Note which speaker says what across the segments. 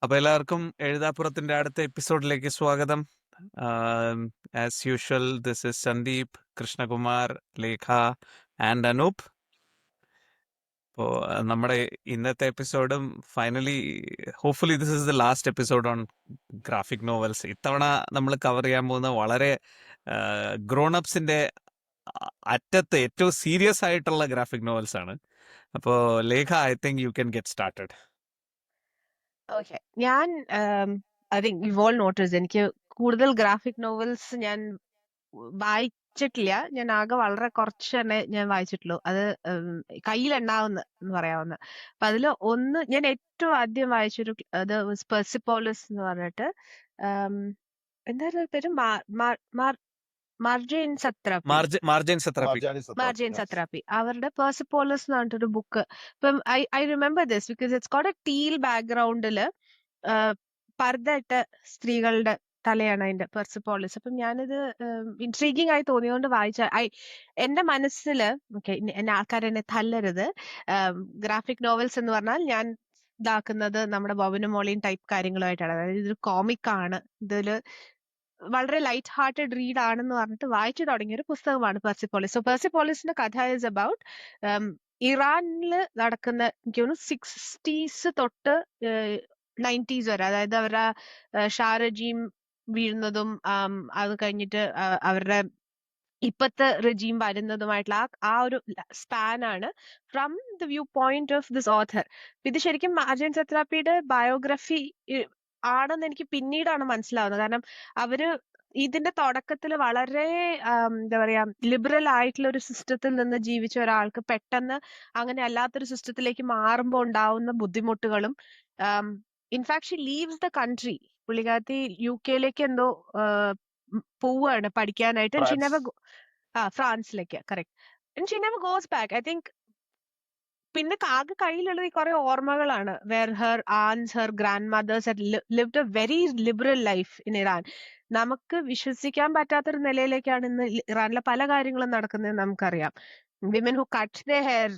Speaker 1: അപ്പൊ എല്ലാവർക്കും എഴുതാപ്പുറത്തിന്റെ അടുത്ത എപ്പിസോഡിലേക്ക് സ്വാഗതം. As usual, this is Sandeep, Krishnakumar, Lekha and Anoop. അപ്പോൾ നമ്മുടെ ഇന്നത്തെ എപ്പിസോഡും finally hopefully this is the last episode on graphic novels. ഇത്തവണ നമ്മൾ കവർ ചെയ്യാൻ പോകുന്ന വളരെ ഗ്രോൺ അപ്സിന്റെ അറ്റത്ത് ഏറ്റവും സീരിയസ് ആയിട്ടുള്ള ഗ്രാഫിക് നോവൽസ് ആണ്. അപ്പോൾ Lekha, I think you can get started.
Speaker 2: Okay, ഞാൻ I think you all notice എനിക്ക് കൂടുതൽ ഗ്രാഫിക് നോവൽസ് ഞാൻ വായിച്ചിട്ടില്ല. ഞാൻ ആകെ വളരെ കുറച്ച് തന്നെ ഞാൻ വായിച്ചിട്ടുള്ളൂ. അത് കയ്യിലുണ്ടാവുന്ന എന്ന് പറയാവുന്ന. അപ്പൊ അതിൽ ഒന്ന് ഞാൻ ഏറ്റവും ആദ്യം വായിച്ചൊരു അത് പെർസിപ്പോളിസ് എന്ന് പറഞ്ഞിട്ട് എന്തായിരുന്നു പേര്, മാർജൈൻ സത്രാപ്പി.
Speaker 1: മാർജൈൻ സത്രാപ്പി.
Speaker 2: മാർജൈൻ സത്രാപ്പി അവരുടെ പെർസിപ്പോളിസ് എന്ന് പറഞ്ഞിട്ടൊരു ബുക്ക്. ഇപ്പം I remember this because it's got a teal ബാക്ക്ഗ്രൗണ്ടില് പർദ്ദ ഇട്ട സ്ത്രീകളുടെ തലയാണ് അതിന്റെ പെർസിപ്പോളിസ്. അപ്പം ഞാനിത് ഇൻട്രീഗിങ് ആയി തോന്നിയോണ്ട് വായിച്ച എന്റെ മനസ്സില് ഓക്കെ, എന്നെ ആൾക്കാർ എന്നെ തല്ലരുത്. ഗ്രാഫിക് നോവൽസ് എന്ന് പറഞ്ഞാൽ ഞാൻ ഇതാക്കുന്നത് നമ്മുടെ ബോബനും മോളിയും ടൈപ്പ് കാര്യങ്ങളുമായിട്ടാണ്. അതായത് ഇതൊരു കോമിക് ആണ്, ഇതില് വളരെ ലൈറ്റ് ഹാർട്ടഡ് റീഡ് ആണെന്ന് പറഞ്ഞിട്ട് വായിച്ചു തുടങ്ങിയ ഒരു പുസ്തകമാണ് പെർസിപ്പോളിസ്. സോ പെർസിപ്പോളിസിന്റെ കഥ ഇസ് അബൌട്ട് ഇറാനിൽ നടക്കുന്ന, എനിക്ക് തോന്നുന്നു 60s തൊട്ട് 90s വരെ, അതായത് അവരുടെ ഷാ റജീം വീഴുന്നതും അത് കഴിഞ്ഞിട്ട് അവരുടെ ഇപ്പത്തെ റെജീം വരുന്നതുമായിട്ടുള്ള ആ ഒരു സ്പാനാണ് from the view point of this author. ഇത് ശരിക്കും മാർജൈൻ സത്രാപ്പിയുടെ ബയോഗ്രഫി ആണെന്ന് എനിക്ക് പിന്നീടാണ് മനസ്സിലാവുന്നത്. കാരണം അവര് ഇതിന്റെ തുടക്കത്തിൽ വളരെ എന്താ പറയാ ലിബറൽ ആയിട്ടുള്ള ഒരു സിസ്റ്റത്തിൽ നിന്ന് ജീവിച്ച ഒരാൾക്ക് പെട്ടെന്ന് അങ്ങനെ അല്ലാത്തൊരു സിസ്റ്റത്തിലേക്ക് മാറുമ്പോൾ ഉണ്ടാവുന്ന ബുദ്ധിമുട്ടുകളും, in fact she leaves the country. പുള്ളിക്കാരത്തി UK എന്തോ പോവാണ് പഠിക്കാനായിട്ട്. ഷി നെവർ ഫ്രാൻസിലേക്ക്, correct. She never goes back. I think പിന്നെ ആകെ കയ്യിലുള്ളത് ഈ കുറെ ഓർമ്മകളാണ്. Where her aunts, her grandmothers had lived a very liberal life in Iran. നമുക്ക് വിശ്വസിക്കാൻ പറ്റാത്തൊരു നിലയിലേക്കാണ് ഇന്ന് ഇറാനിലെ പല കാര്യങ്ങളും നടക്കുന്നത് നമുക്കറിയാം. Women who cut the hair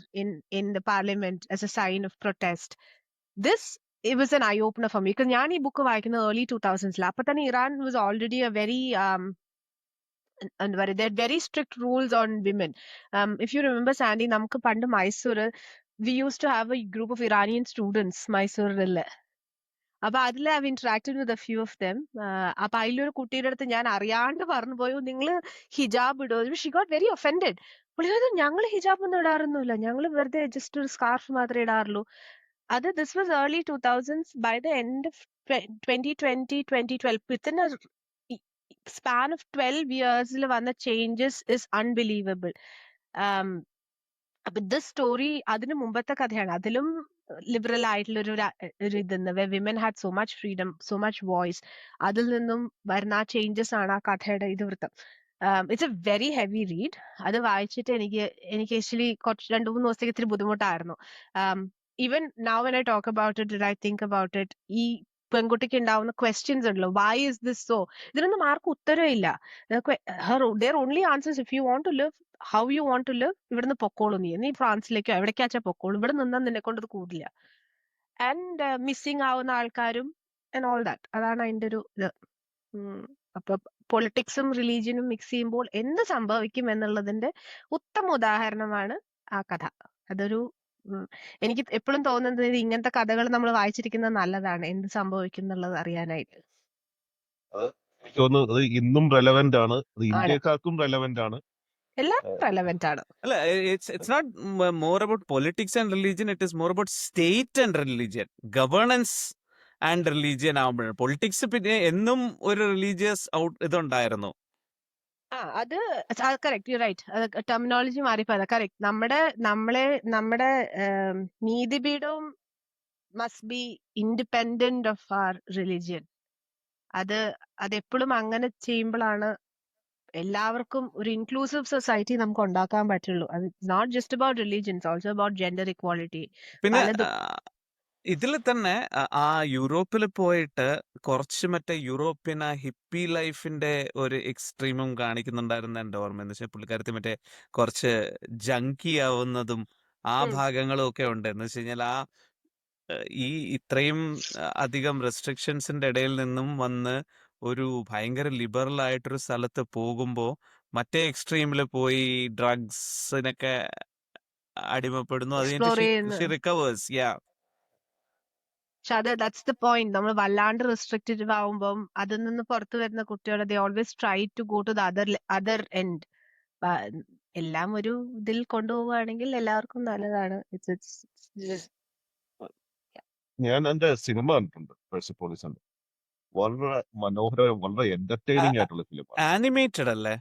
Speaker 2: in the parliament as a sign of protest. This it was an eye opener for me because ഞാൻ ഈ ബുക്ക് വായിക്കുന്നത് early 2000s. അപ്പൊ തന്നെ Iran was already a very എന്താ പറയുക, there are very strict rules on women. If you remember Sandy, നമുക്ക് പണ്ട് Mysore we used to have a group of Iranian students മൈസൂരിൽ. അപ്പൊ അതിൽ I've interacted with a few of them. അപ്പൊ അതിലൊരു കുട്ടിയുടെ അടുത്ത് ഞാൻ അറിയാണ്ട് പറഞ്ഞു പോയി, നിങ്ങൾ ഹിജാബ് ഇടോ? She got very offended. പുള്ളി പറഞ്ഞു, ഞങ്ങൾ ഹിജാബ് ഒന്നും ഇടാറൊന്നുമില്ല, ഞങ്ങൾ വെറുതെ ജസ്റ്റ് ഒരു സ്കാർഫ് മാത്രമേ ഇടാറുള്ളൂ. അത് this was early 2000s. By the end of 2020, 2012, within a span of 12 years വന്ന ചേഞ്ചസ് ഇസ് അൺബിലീവബിൾ. അപ്പൊ ദിസ് സ്റ്റോറി അതിന് മുമ്പത്തെ കഥയാണ്. അതിലും ലിബറൽ ആയിട്ടുള്ള ഒരു ഇതെന്ന് women had so much freedom, so much voice. അതിൽ നിന്നും വരുന്ന ആ ചേഞ്ചസ് ആണ് ആ കഥയുടെ ഇതിവൃത്തം. It's A very heavy read. അത് വായിച്ചിട്ട് എനിക്ക് ആക്ച്വലി കുറച്ച് 2-3 ദിവസത്തേക്ക് ഇത്തിരി ബുദ്ധിമുട്ടായിരുന്നു. Even now when I talk about it, I think about it, ഈ പെൺകുട്ടിക്ക് ഉണ്ടാവുന്ന ക്വസ്റ്റ്യൻസ് ഉണ്ടല്ലോ, വൈ ഇസ് ദിസ് സോ, ഇതിനൊന്നും ആർക്കും ഉത്തരവില്ല. There only answers if you want to live how you want to live, ഇവിടുന്ന് പൊക്കോളൂ, നീ ഫ്രാൻസിലേക്കോ എവിടേക്കാച്ചാ പൊക്കോളൂ, ഇവിടെ നിന്നാൽ നിന്നെ കൊണ്ട് ഇത് കൂടില്ല. ആൻഡ് മിസ്സിങ് ആവുന്ന ആൾക്കാരും ആൻഡ് ഓൾ ദാറ്റ്, അതാണ് അതിന്റെ ഒരു ഇത്. അപ്പൊ പൊളിറ്റിക്സും റിലീജിയനും മിക്സ് ചെയ്യുമ്പോൾ എന്ത് സംഭവിക്കും എന്നുള്ളതിന്റെ ഉത്തമ ഉദാഹരണമാണ് ആ കഥ. അതൊരു എനിക്ക് എപ്പോഴും തോന്നുന്നത് ഇങ്ങനത്തെ കഥകൾ നമ്മൾ വായിച്ചിരിക്കുന്നത് നല്ലതാണ്, എന്ത് സംഭവിക്കും എന്നുള്ളത് അറിയാനായിട്ട്.
Speaker 3: എനിക്ക് തോന്നുന്നു ഇന്നും റെലവെന്റ് ആണ്, ഇന്ത്യക്കാർക്കും റെലവെന്റ് ആണ്,
Speaker 2: എല്ലാം റെലവെന്റ് ആണ്.
Speaker 1: അല്ല, it's not more about politics and religion, it is more about state and religion, governance and religion ആവുമ്പോൾ. പൊളിറ്റിക്സ് പിന്നെ എന്നും ഒരു റിലീജിയസ് ഇതുണ്ടായിരുന്നു.
Speaker 2: അത് കറക്റ്റ്, യു റൈറ്റ്. ടെർമിനോളജി മാറിപ്പോയത് കറക്റ്റ്. നമ്മുടെ നീതിപീഠവും must be independent of our religion. അതെപ്പോഴും അങ്ങനെ ചെയ്യുമ്പോഴാണ് എല്ലാവർക്കും ഒരു ഇൻക്ലൂസീവ് സൊസൈറ്റി നമുക്ക് ഉണ്ടാക്കാൻ പറ്റുള്ളൂ. Not just about religion, also about gender equality.
Speaker 1: പിന്നെ ഇതിൽ തന്നെ ആ യൂറോപ്പിൽ പോയിട്ട് കുറച്ച് മറ്റേ യൂറോപ്യൻ ആ ഹിപ്പി ലൈഫിന്റെ ഒരു എക്സ്ട്രീമും കാണിക്കുന്നുണ്ടായിരുന്ന എന്റെ ഓർമ്മ. എന്ന് വെച്ചാൽ പുള്ളിക്കാരത്തി മറ്റേ കുറച്ച് ജങ്കി ആവുന്നതും ആ ഭാഗങ്ങളും ഒക്കെ ഉണ്ട്. എന്ന് വെച്ച് കഴിഞ്ഞാൽ ആ ഈ ഇത്രയും അധികം റെസ്ട്രിക്ഷൻസിന്റെ ഇടയിൽ നിന്നും വന്ന് ഒരു ഭയങ്കര ലിബറൽ ആയിട്ടൊരു സ്ഥലത്ത് പോകുമ്പോ മറ്റേ എക്സ്ട്രീമിൽ പോയി ഡ്രഗ്സിനൊക്കെ അടിമപ്പെടുന്നു. അത്
Speaker 2: എക്സ്പ്ലോർ
Speaker 1: കഴിഞ്ഞിട്ട്
Speaker 2: ചെയ്യുന്നു.
Speaker 1: Xi recovers. യാ
Speaker 2: പക്ഷെ ദാറ്റ്സ് ദ പോയിന്റ്. നമ്മൾ വല്ലാണ്ട് റെസ്ട്രിക്റ്റീവ് ആവുമ്പം അതിൽ നിന്ന് പുറത്തു വരുന്ന കുട്ടികൾ they always try to go to the other end. എല്ലാം ഒരു ഇതിൽ കൊണ്ടുപോവുകയാണെങ്കിൽ എല്ലാവർക്കും നല്ലതാണ്.
Speaker 3: ഞാൻ എന്റെ സിനിമ കണ്ടിട്ടുണ്ട് പെർസിപ്പോളിസിന്റെ. വളരെ മനോഹരവും വളരെ എന്റർടൈനിങ് ആയിട്ടുള്ള ഫിലിമാണ്.
Speaker 1: ആനിമേറ്റഡ് അല്ലേ?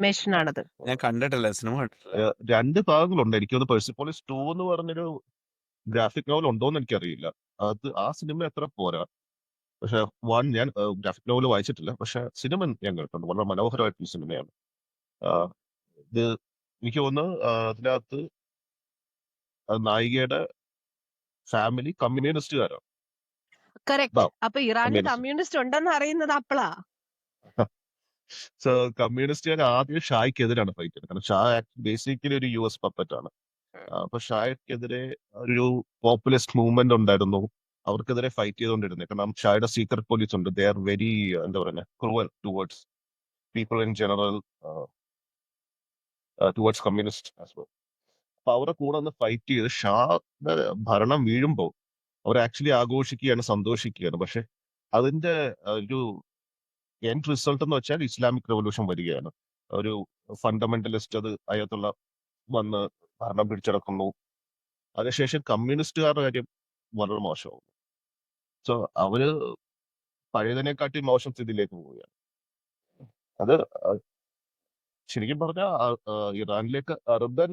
Speaker 2: മെഷീനാണത്.
Speaker 1: ഞാൻ കണ്ടിട്ടില്ല, സിനിമ കണ്ടിട്ടില്ല.
Speaker 3: 2 ഭാഗങ്ങളുണ്ട്. എനിക്കൊന്ന് പെർസിപ്പോളിസ് 2 എന്ന് പറഞ്ഞൊരു ഗ്രാഫിക് നോവൽ ഉണ്ടോന്ന് എനിക്കറിയില്ല. ആ സിനിമ എത്ര പോരാ. പക്ഷെ 1 ഞാൻ ഗ്രാഫിക് നോവൽ വായിച്ചിട്ടില്ല. പക്ഷെ സിനിമ ഞാൻ കണ്ടിട്ടുണ്ട്. വളരെ മനോഹരമായിട്ടുള്ള സിനിമയാണ്. ഇത് എനിക്ക് തോന്നുന്നു അതിനകത്ത് നായികയുടെ ഫാമിലി കമ്മ്യൂണിസ്റ്റുകാരാണ്.
Speaker 2: കറക്റ്റ്. അപ്പൊ ഇറാനിൽ
Speaker 3: കമ്മ്യൂണിസ്റ്റ്
Speaker 2: കമ്മ്യൂണിസ്റ്റ് ഉണ്ടെന്ന് അറിയുന്നത് അപ്പളാ.
Speaker 3: സോ കമ്മ്യൂണിസ്റ്റുകാർ ആദ്യം ഷായ്ക്കെതിരാണ് ഫൈറ്റ് ചെയ്യുന്നത്. കാരണം ഷാ ബേസിക്കലി ഒരു US പപ്പറ്റ് ആണ്. അപ്പൊ ഷായ്ക്കെതിരെ ഒരു പോപ്പുലിസ്റ്റ് മൂവ്മെന്റ് ഉണ്ടായിരുന്നു. അവർക്കെതിരെ ഫൈറ്റ് ചെയ്തുകൊണ്ടിരുന്നത്. കാരണം ഷായുടെ സീക്രട്ട് പോലീസ് ഉണ്ട്. ദേ ആർ വെരി എന്താ പറയുക cruel towards people in general, towards communist as well. അപ്പൊ അവരുടെ കൂടെ ഒന്ന് ഫൈറ്റ് ചെയ്ത് ഷായുടെ ഭരണം വീഴുമ്പോൾ അവർ ആക്ച്വലി ആഘോഷിക്കുകയാണ്, സന്തോഷിക്കുകയാണ്. പക്ഷെ അതിന്റെ ഒരു എൻഡ് റിസൾട്ട് എന്ന് വെച്ചാൽ ഇസ്ലാമിക് റെവല്യൂഷൻ വരികയാണ്. ഒരു ഫണ്ടമെന്റലിസ്റ്റ് അത് അയത്തുള്ള വന്ന് ഭരണം പിടിച്ചെടുക്കുന്നു. അതിനുശേഷം കമ്മ്യൂണിസ്റ്റുകാരുടെ കാര്യം വളരെ മോശമാവും. സോ അവര് പഴയതിനെക്കാട്ടി മോശം സ്ഥിതിയിലേക്ക് പോവുകയാണ്. അത് ശരിക്കും പറഞ്ഞാൽ ഇറാനിലേക്ക് അർബൻ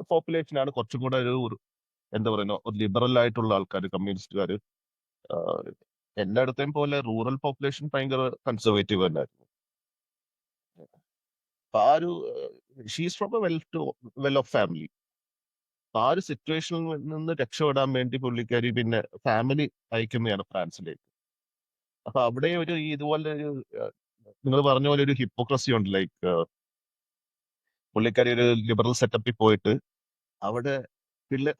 Speaker 3: പോപ്പുലേഷനാണ് കുറച്ചും കൂടെ ഒരു എന്താ പറയുക ഒരു ലിബറൽ ആയിട്ടുള്ള ആൾക്കാർ, കമ്മ്യൂണിസ്റ്റുകാർ. എല്ലായിടത്തെയും പോലെ റൂറൽ പോപ്പുലേഷൻ ഭയങ്കര കൺസർവേറ്റീവ് തന്നെയായിരുന്നു. അപ്പൊ ആ ഒരു she's from A well off family. ആ ഒരു സിറ്റുവേഷനിൽ നിന്ന് രക്ഷപ്പെടാൻ വേണ്ടി പുള്ളിക്കാരി പിന്നെ ഫാമിലി അയക്കുന്നതാണ് ഫ്രാൻസിലേക്ക്. അപ്പൊ അവിടെ ഒരു ഇതുപോലെ ഒരു നിങ്ങൾ പറഞ്ഞ പോലെ ഒരു ഹിപ്പോക്രസി ഉണ്ട്. ലൈക്ക് പുള്ളിക്കാരി ഒരു ലിബറൽ സെറ്റപ്പിൽ പോയിട്ട് അവിടെ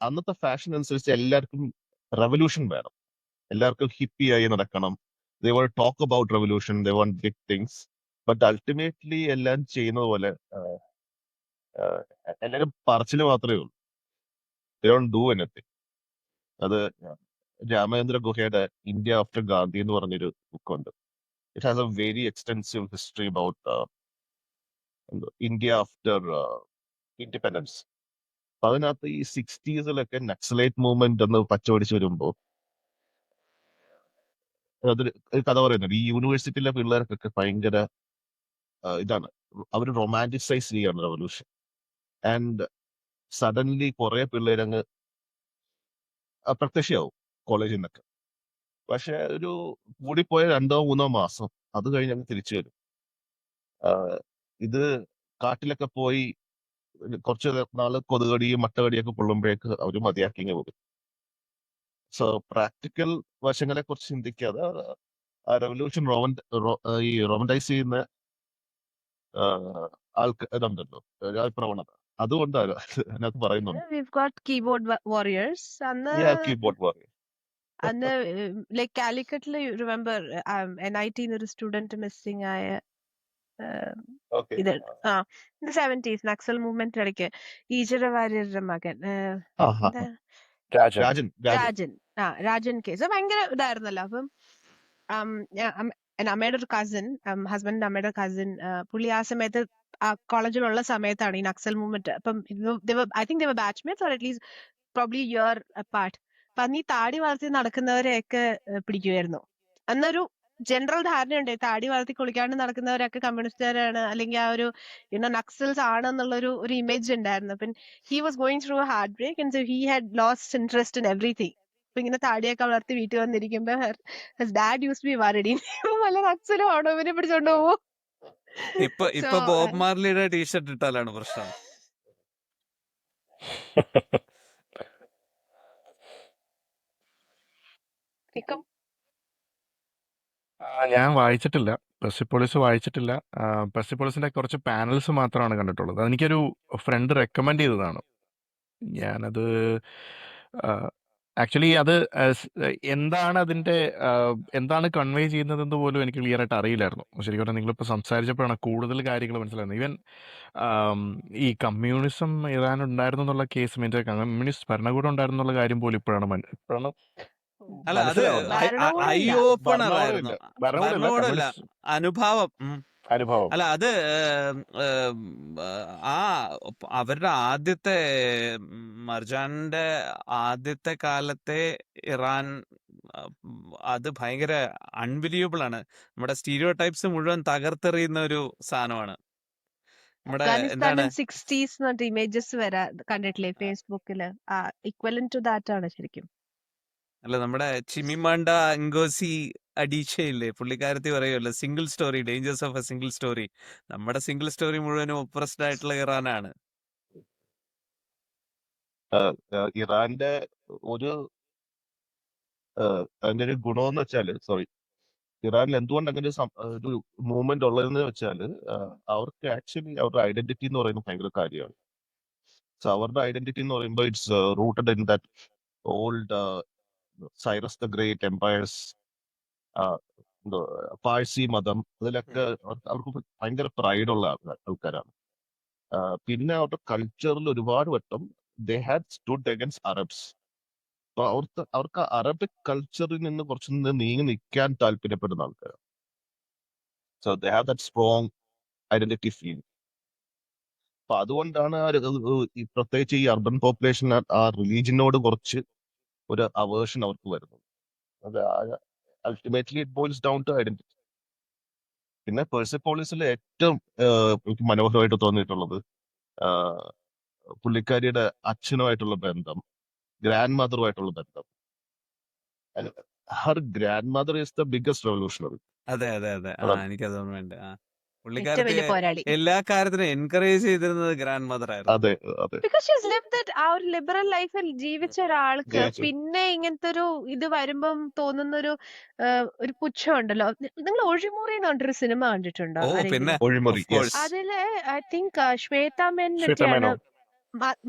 Speaker 3: അന്നത്തെ ഫാഷൻ അനുസരിച്ച് എല്ലാവർക്കും റെവല്യൂഷൻ വേണം, എല്ലാവർക്കും ഹിപ്പിയായി നടക്കണം. They want talk about revolution, they want big things. But ultimately എല്ലാം ചെയ്യുന്നത് പോലെ എല്ലാവരും പറച്ചില് മാത്രമേ ഉള്ളൂ. They don't do anything. അത് രാമചന്ദ്ര ഗുഹയുടെ ഇന്ത്യ ആഫ്റ്റർ ഗാന്ധി എന്ന് പറഞ്ഞൊരു ബുക്കുണ്ട്. It has a very extensive history about India after independence. അപ്പൊ അതിനകത്ത് ഈ 60s നക്സലൈറ്റ് മൂവ്മെന്റ് എന്ന് പച്ചപിടിച്ച് വരുമ്പോ അതൊരു കഥ പറയുന്നുണ്ട്. ഈ യൂണിവേഴ്സിറ്റിയിലെ പിള്ളേർക്കൊക്കെ ഭയങ്കര ഇതാണ്, അവർ റൊമാൻറ്റിസൈസ് ചെയ്യാണ് റെവല്യൂഷൻ. ആൻഡ് സഡൻലി കുറെ പിള്ളേരങ്ങ് അപ്രത്യക്ഷയാവും കോളേജിൽ നിന്നൊക്കെ. പക്ഷെ ഒരു കൂടിപ്പോയ 2-3 മാസം അത് കഴിഞ്ഞ് അങ്ങ് തിരിച്ചു വരും. ഇത് കാട്ടിലൊക്കെ പോയി കുറച്ച് നാള് കൊതുകടിയും മട്ടകടിയൊക്കെ കൊള്ളുമ്പോഴേക്ക് അവർ മതിയാക്കിങ്ങ് പോകും. സോ പ്രാക്ടിക്കൽ വശങ്ങളെ കുറിച്ച് ചിന്തിക്കാതെ ആ റെവല്യൂഷൻ ഈ റൊമന്റൈസ് ചെയ്യുന്ന ഇതുണ്ടല്ലോ, പ്രവണത, അതുകൊണ്ടാണ് അതിനകത്ത് പറയുന്നുണ്ട്.
Speaker 2: We've got keyboard warriors.
Speaker 3: Keyboard warrior.
Speaker 2: അന്ന് ലൈക് കാലിക്കറ്റില് റിമെമ്പർ NIT ഒരു സ്റ്റുഡന്റ് മിസ്സിംഗ് ആയ
Speaker 3: ഓക്കെ.
Speaker 2: ഇത് 70s നക്സൽ മൂവ്മെന്റ് ഇടയ്ക്ക് ഈശ്വര വാര്യരുടെ മകൻ എന്താ?
Speaker 3: രാജൻ.
Speaker 2: രാജൻ കേസ് ഭയങ്കര ഇതായിരുന്നല്ലോ. അപ്പം അമ്മയുടെ ഒരു കസിൻ, ഹസ്ബൻഡിന്റെ അമ്മയുടെ കസിൻ, പുള്ളി ആ സമയത്ത് ആ കോളേജിലുള്ള സമയത്താണ് ഈ നക്സൽ മൂവ്മെന്റ്. അപ്പം I think they were batchmates or at least probably a year apart. അപ്പൊ അന്ന് ഈ താടി വളർത്തി നടക്കുന്നവരെയൊക്കെ പിടിക്കുമായിരുന്നു. അന്നൊരു ജനറൽ ധാരണയുണ്ട്, താടി വളർത്തി കുളിക്കാണ്ട് നടക്കുന്നവരൊക്കെ കമ്മ്യൂണിസ്റ്റുകാരാണ്, അല്ലെങ്കിൽ ആ ഒരു നക്സൽസ് ആണെന്നുള്ളൊരു ഇമേജ് ഉണ്ടായിരുന്നു. അപ്പം he was going through a heartbreak and so he had lost interest in everything. അപ്പൊ ഇങ്ങനെ താടിയൊക്കെ വളർത്തി വീട്ടിൽ വന്നിരിക്കുമ്പോ his dad used to be worried. വല്ല നക്സലും ആണോ ഇവനെ പിടിച്ചോണ്ട് പോവോ?
Speaker 1: ഇപ്പൊ ബോബ് മാർലിയുടെ ടീഷർട്ട് ഇട്ടാലാണ് പ്രശ്നം.
Speaker 4: ഞാൻ വായിച്ചിട്ടില്ല, പെർസിപ്പോളിസ് വായിച്ചിട്ടില്ല. പെർസിപ്പോളിസിന്റെ കുറച്ച് പാനൽസ് മാത്രമാണ് കണ്ടിട്ടുള്ളത്. അതെനിക്കൊരു ഫ്രണ്ട് റെക്കമെൻഡ് ചെയ്തതാണ്. ഞാനത് ആക്ച്വലി അത് എന്താണ് അതിന്റെ എന്താണ് കൺവേ ചെയ്യുന്നതെന്ന് പോലും എനിക്ക് ക്ലിയർ ആയിട്ട് അറിയില്ലായിരുന്നു. ശരിക്കും പറഞ്ഞാൽ നിങ്ങളിപ്പോൾ സംസാരിച്ചപ്പോഴാണ് കൂടുതൽ കാര്യങ്ങൾ മനസ്സിലാകുന്നത്. ഈവൻ ഈ കമ്മ്യൂണിസം ഇറാൻ ഉണ്ടായിരുന്നു എന്നുള്ള കേസ്, മീൻസ് കമ്മ്യൂണിസ്റ്റ് ഭരണകൂടം ഉണ്ടായിരുന്നു എന്നുള്ള കാര്യം പോലും ഇപ്പോഴാണ്
Speaker 1: അല്ല അത്
Speaker 4: മനസ്സിലാവുന്നത്.
Speaker 2: ഭരണകൂടം
Speaker 1: ഐ
Speaker 2: ഇല്ല.
Speaker 1: ഓപ്പണർ
Speaker 4: ഭരണകൂടമില്ല,
Speaker 1: ആയിരുന്നു.
Speaker 4: ഭരണകൂടമില്ല,
Speaker 1: ഭരണകൂടമല്ല,
Speaker 4: കമ്മ്യൂണിസ്റ്റ്
Speaker 1: അനുഭാവം.
Speaker 4: അനുഭവം.
Speaker 1: അല്ല അത് ആ അവരുടെ ആദ്യത്തെ മർജാന്റെ ആദ്യത്തെ കാലത്തെ ഇറാൻ അത് ഭയങ്കര അൺബിലീവബിൾ ആണ്. നമ്മുടെ സ്റ്റീരിയോ ടൈപ്സ് മുഴുവൻ തകർത്തെറിയുന്ന ഒരു സാധനമാണ്. നമ്മുടെ എന്താണ്
Speaker 2: അഫ്ഗാനിസ്ഥാനിൽ 60s എന്നിട്ട് ഇമേജസ് വരെ കണ്ടിട്ടില്ലേ ഫേസ്ബുക്കില്? ഇക്വലന്റ് ടു ദാറ്റ് ആണ് ശരിക്കും.
Speaker 1: അല്ല നമ്മുടെ ചിമിമാണ്ട അങ്കോസി അഡീഷയില്ലേ, പുള്ളിക്കാരത്തി പറയുമല്ലോ single story, dangers of A single story. നമ്മുടെ സിംഗിൾ സ്റ്റോറി മുഴുവനും ഒപ്രസ്ഡ് ആയിട്ടുള്ള ഇറാനാണ്.
Speaker 3: ഇറാന്റെ ഒരു അതിന്റെ ഒരു ഗുണമെന്ന് വെച്ചാല്, ഇറാനിൽ എന്തുകൊണ്ട് അങ്ങനെ ഒരു മൂവ്മെന്റ് ഉള്ളതെന്ന് വെച്ചാല് അവർക്ക് ആക്ച്വലി അവരുടെ ഐഡന്റിറ്റി എന്ന് പറയുന്നത് ഭയങ്കര കാര്യമാണ്. സോ അവരുടെ ഐഡന്റിറ്റി എന്ന് പറയുമ്പോൾ it's rooted in that old Cyrus the great empires, Parsi മതം, അതിലൊക്കെ അവർക്ക് ഭയങ്കര പ്രൈഡുള്ള ആൾക്കാരാണ്. പിന്നെ അവരുടെ കൾച്ചറിൽ ഒരുപാട് വട്ടം they had stood against Arabs. അപ്പൊ അവർക്ക് അറബിക് കൾച്ചറിൽ നിന്ന് കുറച്ച് നീങ്ങി നിൽക്കാൻ താല്പര്യപ്പെടുന്ന ആൾക്കാരാണ്. So they have that strong identity feel. അപ്പൊ അതുകൊണ്ടാണ് പ്രത്യേകിച്ച് ഈ അർബൻ പോപ്പുലേഷൻ ആ റിലീജിയനോട് കുറച്ച് ഒരു അവേർഷൻ അവർക്ക് വരുന്നത്. അത് ultimately it boils down to identity. പിന്നെ പെർസിപ്പോളിസിൽ ഏറ്റവും എനിക്ക് മനോഹരമായിട്ട് തോന്നിയിട്ടുള്ളത് പുള്ളിക്കാരിയുടെ അച്ഛനുമായിട്ടുള്ള ബന്ധം, ഗ്രാൻഡ് മദറുമായിട്ടുള്ള ബന്ധം. Har grand mother is the biggest revolutionary.
Speaker 1: അതെ അതെ അതെ, എനിക്കത് ഓർമ്മയുണ്ട്.
Speaker 2: ഏറ്റവും
Speaker 1: പുള്ളിക്കാരത്തെ
Speaker 2: വലിയ പോരാളി.
Speaker 1: എല്ലാ കാര്യത്തിനും എൻകറേജ് ചെയ്തിരുന്നത് ഗ്രാൻഡ് മദർ ആയിരുന്നു.
Speaker 3: അതെ അതെ.
Speaker 2: ബിക്കോസ് ഷീസ് ലിവ്ഡ് ദാറ്റ് ആ ഒരു ലിബറൽ ലൈഫിൽ ജീവിച്ച ഒരാൾക്ക്
Speaker 3: ജീവിച്ചു.
Speaker 2: പിന്നെ ഇങ്ങനത്തെ ഒരു ഇത് വരുമ്പം തോന്നുന്ന ഒരു പുച്ഛമുണ്ടല്ലോ. നിങ്ങൾ ഒഴിമുറി എന്ന് പറഞ്ഞൊരു സിനിമ കണ്ടിട്ടുണ്ടോ
Speaker 1: ഓ പിന്നെ
Speaker 2: ആരെങ്കിലും?
Speaker 3: ഒഴിമുറി,
Speaker 1: of course.
Speaker 3: yes.
Speaker 2: അതില് I think Shweta മേനൊക്കെയാണ്
Speaker 4: ശ്വേതമേനോൻ.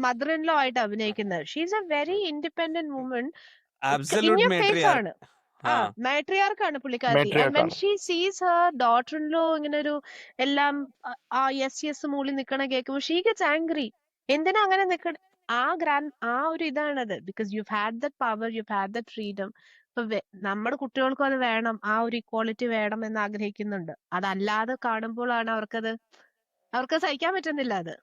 Speaker 2: Mother in law ആയിട്ട് അഭിനയിക്കുന്നത്. She's A very independent woman. In
Speaker 1: absolute
Speaker 2: your face
Speaker 1: മേട്രിയാർക്ക്.
Speaker 2: ആണ്. മാട്രിയാർക്കാണ് പുള്ളിക്കാരത്തി. And when
Speaker 4: മെട്രിയാർക്കാണ്.
Speaker 2: ഷീ സീസ് ഹർ ഡോട്ടർ ഇൻ ലോ ഇങ്ങനെ ഒരു എല്ലാം യെസ് മൂളി നിക്കണ കേൾക്കുമ്പോൾ ഷീ ഗെറ്റ്സ് ആംഗ്രി. എന്തിനാ അങ്ങനെ നിക്കണ? ആ ഒരു ഇതാണത്. Because you had that power, you had that freedom. ഇപ്പൊ നമ്മുടെ കുട്ടികൾക്കും അത് വേണം, ആ ഒരു ഇക്വാളിറ്റി വേണം എന്ന് ആഗ്രഹിക്കുന്നുണ്ട്. അതല്ലാതെ കാണുമ്പോഴാണ് അവർക്ക് സഹിക്കാൻ പറ്റുന്നില്ല അത്.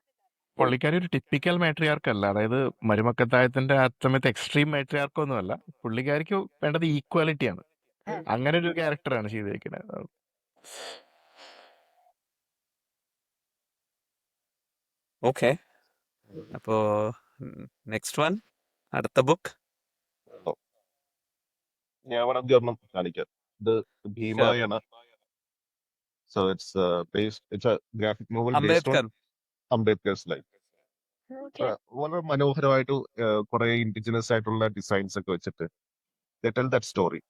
Speaker 4: പുള്ളിക്കാരി ഒരു ടിപ്പിക്കൽ മാട്രിയാർക്ക് അല്ല. അതായത് മരുമക്കത്തായത്തിന്റെ ആ സമയത്ത് എക്സ്ട്രീം മാട്രിയാർക്ക് ഒന്നും അല്ല. പുള്ളിക്കാരിക്ക് വേണ്ടത് ഈക്വാലിറ്റിയാണ്. അങ്ങനെ ഒരു ക്യാരക്ടറാണ് ചെയ്തിരിക്കുന്നത്.
Speaker 1: ഓക്കെ, അപ്പോ നെക്സ്റ്റ് വൺ, അടുത്ത ബുക്ക്.
Speaker 3: ഞാൻ വേണമെങ്കിൽ ഒരെണ്ണം കാണിക്കാം. ഇത് ഭീമായാണ്. So it's a graphic novel based on
Speaker 1: Ambedkar.
Speaker 3: Ambedkar's life. വളരെ മനോഹരമായിട്ട് കുറെ ഇൻഡിജിനസ് ആയിട്ടുള്ള ഡിസൈൻസ് ഒക്കെ വെച്ചിട്ട് they tell that story.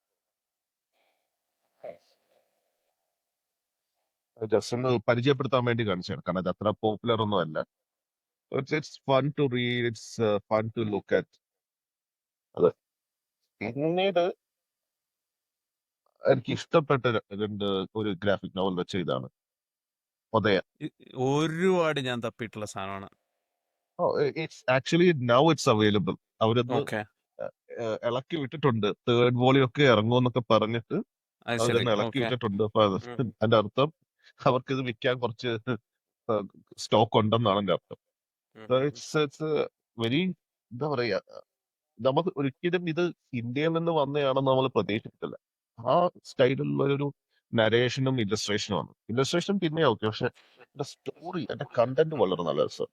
Speaker 3: Just ഒന്ന് പരിചയപ്പെടുത്താൻ വേണ്ടി കാണിച്ചാണ്, കാരണം അത് അത്ര പോപ്പുലർ ഒന്നും അല്ല. It's fun to read, it's fun to look at. അതെ. പിന്നീട് എനിക്ക് ഇഷ്ടപ്പെട്ട ഒരു ഗ്രാഫിക് നോവൽ വെച്ച ഇതാണ് ഉദയ.
Speaker 1: ഒരുപാട് ഞാൻ തപ്പിയിട്ടുള്ള സാധനമാണ്.
Speaker 3: It's actually now it's available. അവരൊന്ന്
Speaker 1: ഓക്കെ,
Speaker 3: ഇളക്കി വിട്ടിട്ടുണ്ട്. തേർഡ് വോളിയം ഒക്കെ ഇറങ്ങുമെന്നൊക്കെ പറഞ്ഞിട്ട്
Speaker 1: അത് ശരി.
Speaker 3: അവരൊന്ന് ഇളക്കി
Speaker 1: ഓക്കെ,
Speaker 3: വിട്ടിട്ടുണ്ട്. അപ്പൊ അതിന്റെ അർത്ഥം അവർക്ക് ഇത് വിൽക്കാൻ കുറച്ച് സ്റ്റോക്ക് ഉണ്ടെന്നാണ് എന്റെ അർത്ഥം. ഇറ്റ്സ് വെരി, എന്താ പറയാ, നമുക്ക് ഒരിക്കലും ഇത് ഇന്ത്യയിൽ നിന്ന് വന്നതാണെന്ന് നമ്മൾ പ്രതീക്ഷിച്ചിട്ടില്ല. ആ സ്റ്റൈലിലുള്ള ഒരു നരേഷനും ഇല്ലസ്ട്രേഷനുമാണ്. ഇല്ലസ്ട്രേഷൻ പിന്നെ ഓക്കെ, പക്ഷെ സ്റ്റോറി, എന്റെ കണ്ടന്റ് വളരെ നല്ല രസം.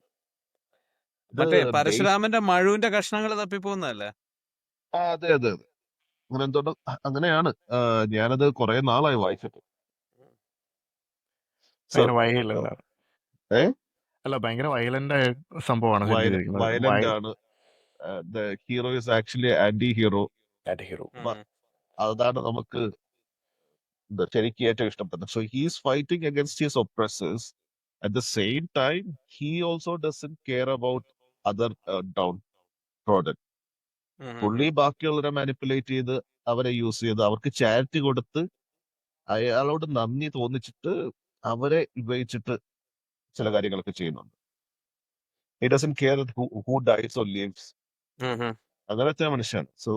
Speaker 1: മറ്റേ പരശുരാമന്റെ മഴുവിന്റെ കഷ്ണങ്ങൾ തപ്പിപ്പോകുന്നതല്ലേ?
Speaker 3: അതെ അതെ അതെ, അങ്ങനെ എന്തോ അങ്ങനെയാണ്. ഞാനത് കുറെ നാളായി വായിച്ചിട്ട്.
Speaker 4: ഭയങ്കര വയലന്റ് ആണ്.
Speaker 3: ഏ?
Speaker 4: അല്ല, ഭയങ്കര വയലന്റ് ആയ സംഭവമാണ് ചെയ്തിരിക്കുന്നത്.
Speaker 3: വയലന്റ് ആണ്. The hero is actually anti hero.
Speaker 4: Hero.
Speaker 3: അതാണ് നമുക്ക് ശരിക്കും ഏറ്റവും ഇഷ്ടപ്പെട്ടത്. So he's fighting against his oppressors. At the same time, he also doesn't care about other downtrodden. പുള്ളി ബാക്കിയുള്ളവരെ മാനിപ്പുലേറ്റ് ചെയ്ത് അവരെ യൂസ് ചെയ്ത് അവർക്ക് ചാരിറ്റി കൊടുത്ത് അയാളോട് നന്ദി തോന്നിച്ചിട്ട് അവരെ ഉപയോഗിച്ചിട്ട് ചില കാര്യങ്ങളൊക്കെ ചെയ്യുന്നുണ്ട്. He doesn't care who dies or lives. അങ്ങനത്തെ മനുഷ്യൻ. സോ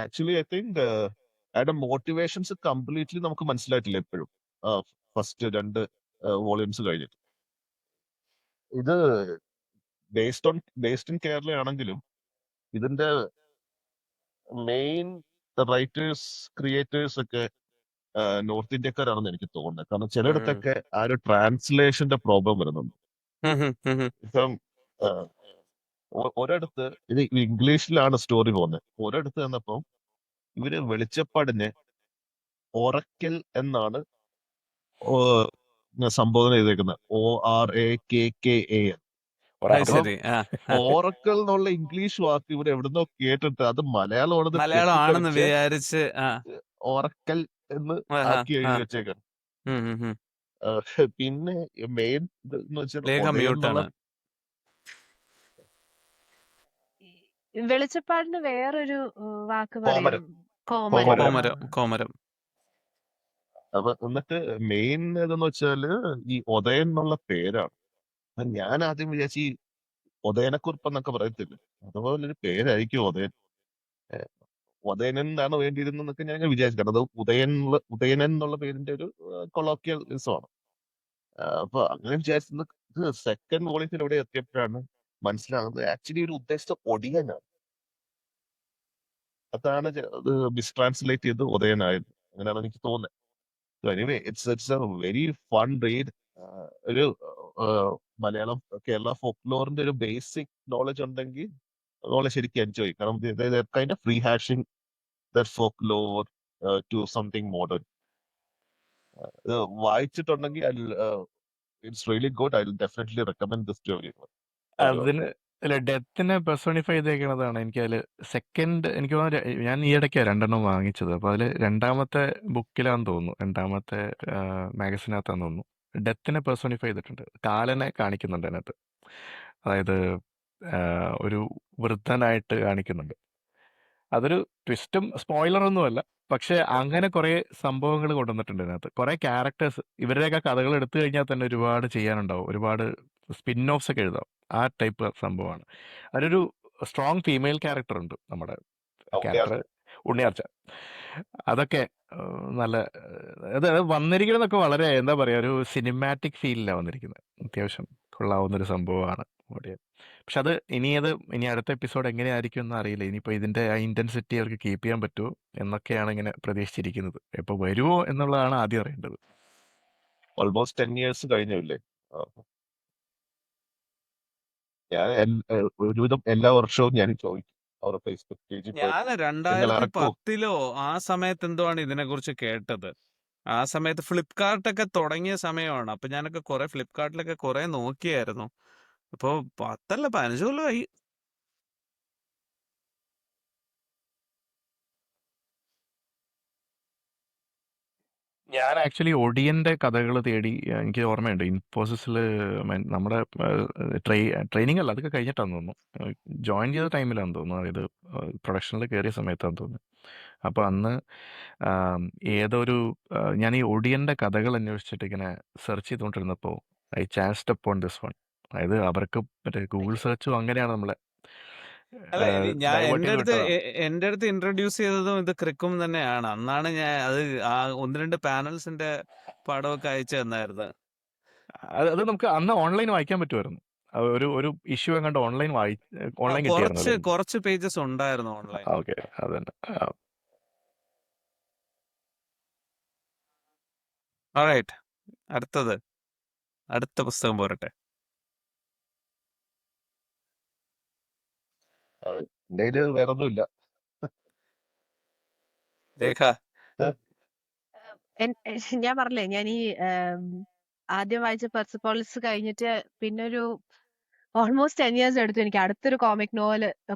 Speaker 3: ആക്ച്വലി ഐ തിങ്ക് അയാളുടെ മോട്ടിവേഷൻസ് കംപ്ലീറ്റ്ലി നമുക്ക് മനസ്സിലായിട്ടില്ല എപ്പോഴും ഫസ്റ്റ് 2 വോളിയൂംസ് കഴിഞ്ഞിട്ട്. ഇത് ബേസ്ഡ് ഇൻ കേരള ആണെങ്കിലും ഇതിന്റെ മെയിൻ റൈറ്റേഴ്സ് ക്രിയേറ്റേഴ്സ് ഒക്കെ നോർത്ത് ഇന്ത്യക്കാരാണെന്ന് എനിക്ക് തോന്നുന്നത്. കാരണം ചിലയിടത്തൊക്കെ ആ ഒരു ട്രാൻസ്ലേഷന്റെ പ്രോബ്ലം വരുന്നുണ്ട്. ഇപ്പം ഒരിടത്ത് ഇത് ഇംഗ്ലീഷിലാണ് സ്റ്റോറി പോകുന്നത്. ഒരിടത്ത് ചെന്നപ്പം ഇവര് വെളിച്ചപ്പാടിനെ ഒറക്കൽ എന്നാണ് സംബോധന ചെയ്തേക്കുന്നത്. ORAKKAL.
Speaker 1: അത് ശരി.
Speaker 3: ഓറക്കൽ എന്നുള്ള ഇംഗ്ലീഷ് വാക്ക് ഇവിടെ എവിടുന്നോ കേട്ടിട്ട് അത് മലയാളമാണെന്ന്
Speaker 1: മലയാളം ആണെന്ന്
Speaker 3: തെറ്റിദ്ധരിച്ച്
Speaker 1: വിചാരിച്ച്
Speaker 3: ഓറക്കൽ എന്ന് ആക്കി എഴുതി വെച്ചേക്കാം. പിന്നെ മെയിൻ എന്ന് വെച്ചാൽ
Speaker 1: ലേഖ
Speaker 3: ഉദയം എന്നുള്ള
Speaker 1: മ്യൂട്ടാണ്.
Speaker 2: വെളിച്ചപ്പാടിന് വേറൊരു വാക്ക്
Speaker 3: കോമരം.
Speaker 2: പറയും. കോമരം.
Speaker 3: കോമരം.
Speaker 1: കോമരം. കോമരം.
Speaker 3: അപ്പൊ എന്നിട്ട് മെയിൻ ഇതെന്ന് വെച്ചാല് ഈ ഉദയൻ എന്നുള്ള പേരാണ്. അപ്പൊ ഞാൻ ആദ്യം വിചാരിച്ചു ഈ ഉദയനക്കുറിപ്പ് എന്നൊക്കെ പറയത്തില്ല, അതുപോലെ ഒരു പേരായിരിക്കും ഉദയൻ. ഉദയനൻ എന്നാണ് വേണ്ടിയിരുന്നൊക്കെ ഞാൻ വിചാരിച്ചു. കാരണം അത് ഉദയനൻ എന്നുള്ള പേരിന്റെ ഒരു കൊളോക്കിയലിസമാണ്. അപ്പൊ അങ്ങനെ വിചാരിച്ചത് സെക്കൻഡ് വോളിയത്തിൽ എവിടെ എത്തിയപ്പോഴാണ് മനസ്സിലാകുന്നത് ആക്ച്വലി ഒരു ഉദ്ദേശിച്ച ഒടിയനാണ്. അതാണ് അത് മിസ്ട്രാൻസ്ലേറ്റ് ചെയ്ത് ഉദയനായത്. അങ്ങനെയാണ് എനിക്ക് തോന്നുന്നത്. Anyway it's A very fun read. ഒരു മലയാളം കേരള ഫോക്ലോറിന്റെ ഒരു ബേസിക് നോളജ് ഉണ്ടെങ്കിൽ അതുപോലെ ശരിക്കും എൻജോയ്. കാരണം kind of rehashing that folklore to something modern. വായിച്ചിട്ടുണ്ടെങ്കിൽ it's really good. I will definitely recommend this to everyone.
Speaker 4: അതിന് അല്ല, ഡെത്തിനെ പെർസോണിഫൈ ചെയ്തേക്കണതാണ്. എനിക്ക് അതിൽ സെക്കൻഡ് എനിക്ക് തോന്നുന്നു ഞാൻ ഈ ഇടയ്ക്കാണ് 2 വാങ്ങിച്ചത്. അപ്പോൾ അതിൽ 2ാമത്തെ ബുക്കിലാന്ന് തോന്നുന്നു, 2ാമത്തെ മാഗസിനകത്താന്ന് തോന്നുന്നു, ഡെത്തിനെ പെർസോണിഫൈ ചെയ്തിട്ടുണ്ട്. കാലനെ കാണിക്കുന്നുണ്ട് അതിനകത്ത്. അതായത് ഒരു വൃദ്ധനായിട്ട് കാണിക്കുന്നുണ്ട്. അതൊരു ട്വിസ്റ്റും സ്പോയിലറൊന്നുമല്ല, പക്ഷെ അങ്ങനെ കുറേ സംഭവങ്ങൾ കൊണ്ടുവന്നിട്ടുണ്ട് ഇതിനകത്ത്. കുറേ ക്യാരക്ടേഴ്സ്, ഇവരുടെയൊക്കെ കഥകൾ എടുത്തു കഴിഞ്ഞാൽ തന്നെ ഒരുപാട് ചെയ്യാനുണ്ടാവും, ഒരുപാട് സ്പിൻ ഓഫ്സ് ഒക്കെ എഴുതാം. ആ ടൈപ്പ് സംഭവമാണ്. അതിലൊരു സ്ട്രോങ് ഫീമെയിൽ ക്യാരക്ടർ ഉണ്ട്, നമ്മുടെ ക്യാരക്ടർ ഉണ്ണിയാർച്ച. അതൊക്കെ നല്ല അത് വന്നിരിക്കുന്നതൊക്കെ വളരെ എന്താ പറയുക, ഒരു സിനിമാറ്റിക് ഫീലിലാണ് വന്നിരിക്കുന്നത്. അത്യാവശ്യം കൊള്ളാവുന്നൊരു സംഭവമാണ് ഓടിയത്. പക്ഷെ അത് ഇനി അടുത്ത എപ്പിസോഡ് എങ്ങനെയായിരിക്കും എന്ന് അറിയില്ല. ഇനിയിപ്പോൾ ഇതിൻ്റെ ആ ഇൻറ്റൻസിറ്റി അവർക്ക് കീപ്പ് ചെയ്യാൻ പറ്റുമോ എന്നൊക്കെയാണ് ഇങ്ങനെ പ്രതീക്ഷിച്ചിരിക്കുന്നത്. ഇപ്പോൾ വരുമോ എന്നുള്ളതാണ് ആദ്യം അറിയേണ്ടത്.
Speaker 3: ഓൾമോസ്റ്റ് 10 years കഴിഞ്ഞില്ലേ? ഞാൻ ഒരുവിധം എല്ലാ വർഷവും ഞാൻ ചോദിക്കും അവരുടെ ഫേസ്ബുക്ക് പേജിൽ
Speaker 1: ഞാൻ
Speaker 3: പോയിട്ട് നിങ്ങൾ ഇറക്കുമോ?
Speaker 1: 2010 ആ സമയത്ത് എന്തുവാണ് ഇതിനെ കുറിച്ച് കേട്ടത്. ആ സമയത്ത് ഫ്ലിപ്കാർട്ടൊക്കെ തുടങ്ങിയ സമയമാണ്. അപ്പൊ ഞാനൊക്കെ കുറെ ഫ്ലിപ്കാർട്ടിലൊക്കെ കുറെ നോക്കിയായിരുന്നു. അപ്പൊ 10 അല്ല 15 കൊല്ലമായി.
Speaker 4: ഞാൻ ആക്ച്വലി ഒടിയൻ്റെ കഥകൾ തേടി, എനിക്ക് ഓർമ്മയുണ്ട് ഇൻഫോസിസിൽ നമ്മുടെ ട്രെയിനിങ് അല്ല, അതൊക്കെ കഴിഞ്ഞിട്ടാന്ന് തോന്നുന്നു, ജോയിൻ ചെയ്ത ടൈമിലാന്ന് തോന്നുന്നു, അതായത് പ്രൊഡക്ഷനിൽ കയറിയ സമയത്താന്ന് തോന്നുന്നു. അപ്പോൾ അന്ന് ഏതൊരു ഞാൻ ഈ ഒടിയൻ്റെ കഥകൾ അന്വേഷിച്ചിട്ട് ഇങ്ങനെ സെർച്ച് ചെയ്തുകൊണ്ടിരുന്നപ്പോൾ I chanced upon this one. അതായത് അവർക്ക് മറ്റേ ഗൂഗിൾ സെർച്ചും അങ്ങനെയാണ് നമ്മളെ
Speaker 1: അല്ല ഞാൻ
Speaker 4: ഡൈവേർട്ട്
Speaker 1: എന്റെ
Speaker 4: ചെയ്ത്
Speaker 1: അടുത്ത്
Speaker 4: വിട്ടതാണ്.
Speaker 1: എന്റെ അടുത്ത് ഇൻട്രൊഡ്യൂസ് ചെയ്തതും ഇത് ക്രിക്കും തന്നെയാണ്. അന്നാണ് ഞാൻ അത് ആ 1-2 പാനൽസിന്റെ പടമൊക്കെ അയച്ചു തന്നായിരുന്നു.
Speaker 4: അത് നമുക്ക് അന്ന് ഓൺലൈൻ വായിക്കാൻ പറ്റുമായിരുന്നു. ഒരു ഇഷ്യൂ എങ്ങാണ്ട് ഓൺലൈൻ കിട്ടിയായിരുന്നു.
Speaker 1: കുറച്ച് പേജസ് ഉണ്ടായിരുന്നു ഓൺലൈൻ.
Speaker 4: ഓക്കെ, അതന്നെ.
Speaker 1: ഓൾറൈറ്റ്, അടുത്ത പുസ്തകം പോരട്ടെ.
Speaker 3: എന്റെ വേറെ ഒന്നുമില്ല.
Speaker 1: രേഖ,
Speaker 2: ഞാൻ പറഞ്ഞില്ലേ, ഞാൻ ഈ ആദ്യം വായിച്ച പെർസിപ്പോളിസ് കഴിഞ്ഞിട്ട് പിന്നെ ഒരു ഓൾമോസ്റ്റ് 10 years എടുത്തു എനിക്ക് അടുത്തൊരു